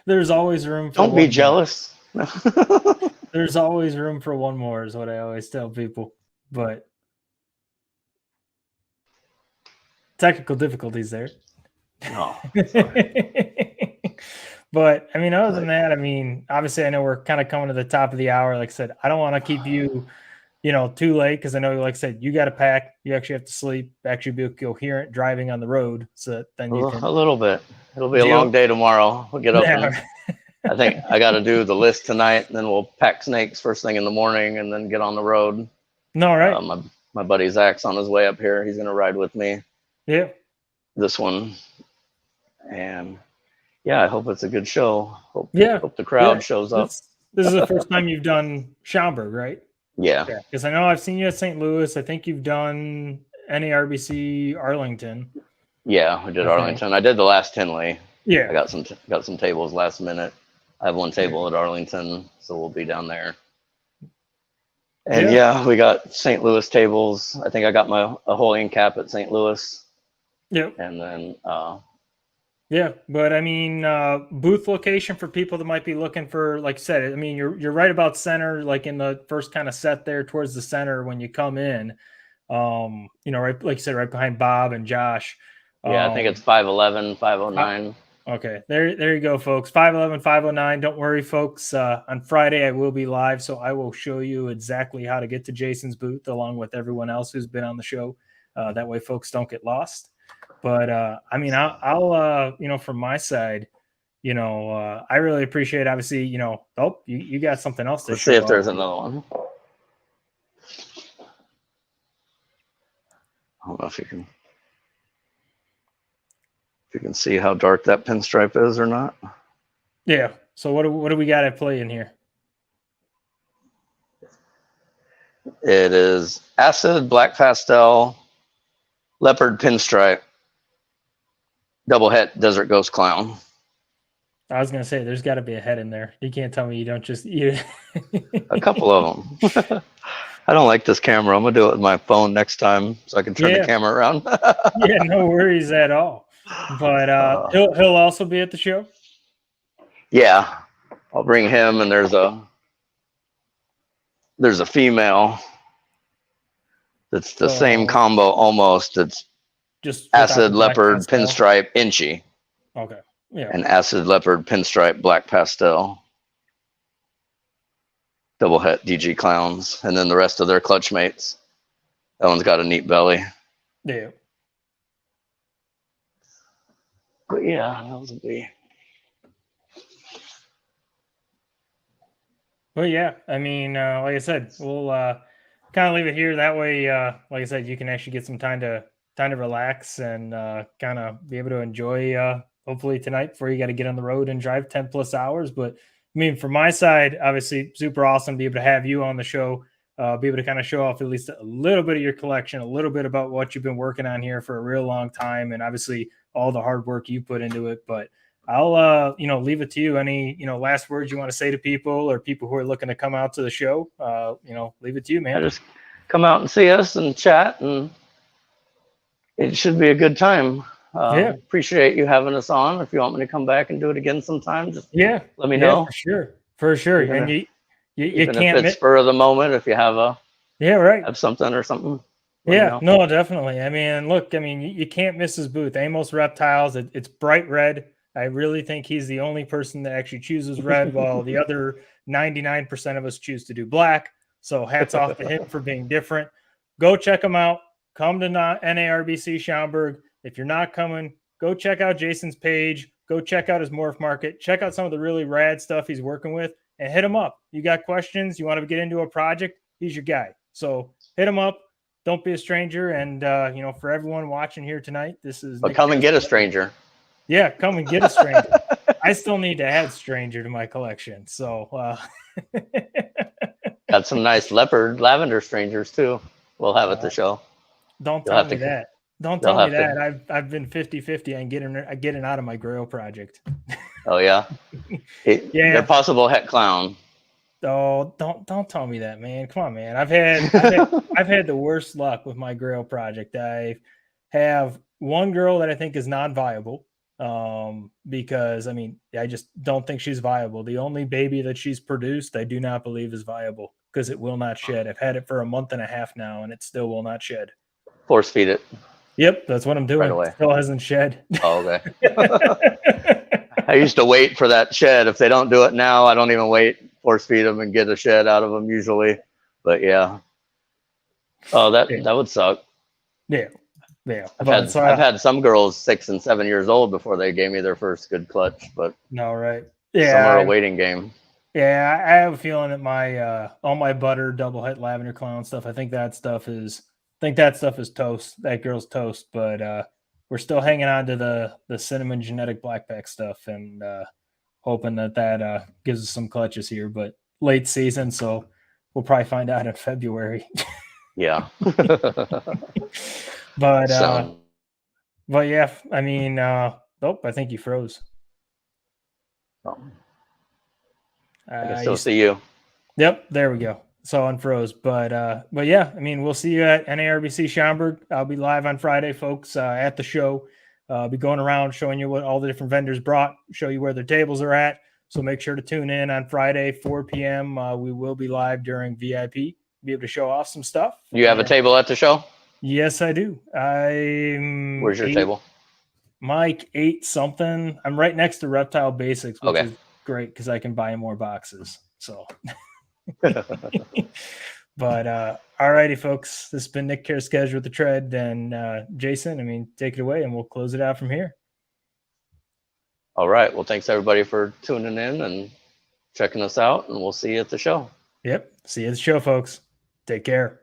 There's always room for Don't be jealous. There's always room for one more is what I always tell people. But technical difficulties there. No. But I mean, other than that, I mean, obviously I know we're kind of coming to the top of the hour. Like I said, I don't want to keep you, too late because I know, like I said, you got to pack. You actually have to sleep, actually be coherent driving on the road. So that then you can. A little bit. It'll be a long day tomorrow. We'll get up and I think I got to do the list tonight, and then we'll pack snakes first thing in the morning, and then get on the road. No, right. My buddy Zach's on his way up here. He's gonna ride with me. Yeah. This one, and yeah, I hope it's a good show. Hope the crowd shows up. This is the first time you've done Schaumburg, right? Yeah. Because I know I've seen you at St. Louis. I think you've done NARBC Arlington. Yeah, I did Arlington. I did the last Tinley. Yeah. I got some tables last minute. I have one table at Arlington, so we'll be down there. And we got St. Louis tables. I think I got a whole end cap at St. Louis. Yep. And then but I mean, booth location for people that might be looking for, like I said, I mean, you're right about center, like in the first kind of set there towards the center when you come in. Right, like you said, right behind Bob and Josh. I think it's 511, 509. Okay, there you go, folks. 511, 509. Don't worry, folks. On Friday, I will be live, so I will show you exactly how to get to Jason's booth along with everyone else who's been on the show. That way, folks don't get lost. But I mean, I'll from my side, I really appreciate. Obviously, you got something else to Let's show. see if there's another one. I don't know if you can. If you can see how dark that pinstripe is or not. Yeah. So what do we got at play in here? It is acid, black pastel, leopard pinstripe, double het desert ghost clown. I was gonna say there's got to be a head in there. You can't tell me you don't just eat it. A couple of them. I don't like this camera. I'm gonna do it with my phone next time so I can turn the camera around. Yeah, no worries at all. But he'll also be at the show. Yeah, I'll bring him, and there's a female that's the same combo almost. It's Just without acid the black leopard pastel? pinstripe inchy Okay. Yeah. and acid leopard pinstripe black pastel. Double het DG clowns, and then the rest of their clutch mates. That one's got a neat belly. Yeah. But yeah, that was a bee. Well, yeah. I mean, like I said, we'll kind of leave it here. That way, like I said, you can actually get some time to relax and kind of be able to enjoy. Hopefully tonight, before you got to get on the road and drive 10+ hours. But I mean, from my side, obviously, super awesome to be able to have you on the show. Be able to kind of show off at least a little bit of your collection, a little bit about what you've been working on here for a real long time, and obviously all the hard work you put into it. But I'll, leave it to you. Any, last words you want to say to people or people who are looking to come out to the show? Leave it to you, man. Just come out and see us and chat, and it should be a good time. Yeah. Appreciate you having us on. If you want me to come back and do it again sometime, just let me know. For sure. Even And if, you can't if it's spur of the moment, if you have have something or something. Yeah, no, definitely. I mean, look, you can't miss his booth. Amos Reptiles. It's bright red. I really think he's the only person that actually chooses red, while the other 99% of us choose to do black. So hats off to him for being different. Go check him out. Come to NARBC Schaumburg. If you're not coming, go check out Jason's page. Go check out his morph market. Check out some of the really rad stuff he's working with, and hit him up. You got questions? You want to get into a project? He's your guy. So hit him up. Don't be a stranger. And, for everyone watching here tonight, this is... But come and get a stranger. Yeah, come and get a stranger. I still need to add stranger to my collection. So... Got some nice leopard lavender strangers, too. We'll have at the show. Don't tell me that. Don't tell me that. I've been 50-50 on getting out of my grail project. Oh, yeah? They're possible het clown. Oh, don't tell me that, man. Come on, man. I've had the worst luck with my grail project. I have one girl that I think is non-viable, because I just don't think she's viable. The only baby that she's produced, I do not believe is viable, because it will not shed. I've had it for a month and a half now, and it still will not shed. Force feed it. Yep, that's what I'm doing. Right away. It still hasn't shed. Oh, okay. I used to wait for that shed. If they don't do it now, I don't even wait. Force feed them and get a shed out of them usually. But yeah. Oh, that would suck. Yeah. I've had some girls 6 and 7 years old before they gave me their first good clutch, but no, right. Yeah. Some are a waiting game. Yeah, I have a feeling that my all my butter double het lavender clown stuff, I think that stuff is toast. That girl's toast, but we're still hanging on to the cinnamon genetic blackback stuff, and hoping that gives us some clutches here, but late season, so we'll probably find out in February. Yeah. But yeah, I think you froze. Oh. I can still see you. Yep, there we go. So unfroze, but yeah, we'll see you at NARBC Schaumburg. I'll be live on Friday, folks, at the show. I'll be going around showing you what all the different vendors brought, show you where their tables are at. So make sure to tune in on Friday, 4 p.m. We will be live during VIP, be able to show off some stuff. You have a table at the show? Yes, I do. Where's your table? Mike 8 something. I'm right next to Reptile Basics, which is great because I can buy more boxes. So, but all righty, folks. This has been Nick Careschedule with the Tread, and Jason. Take it away, and we'll close it out from here. All right. Well, thanks everybody for tuning in and checking us out, and we'll see you at the show. Yep. See you at the show, folks. Take care.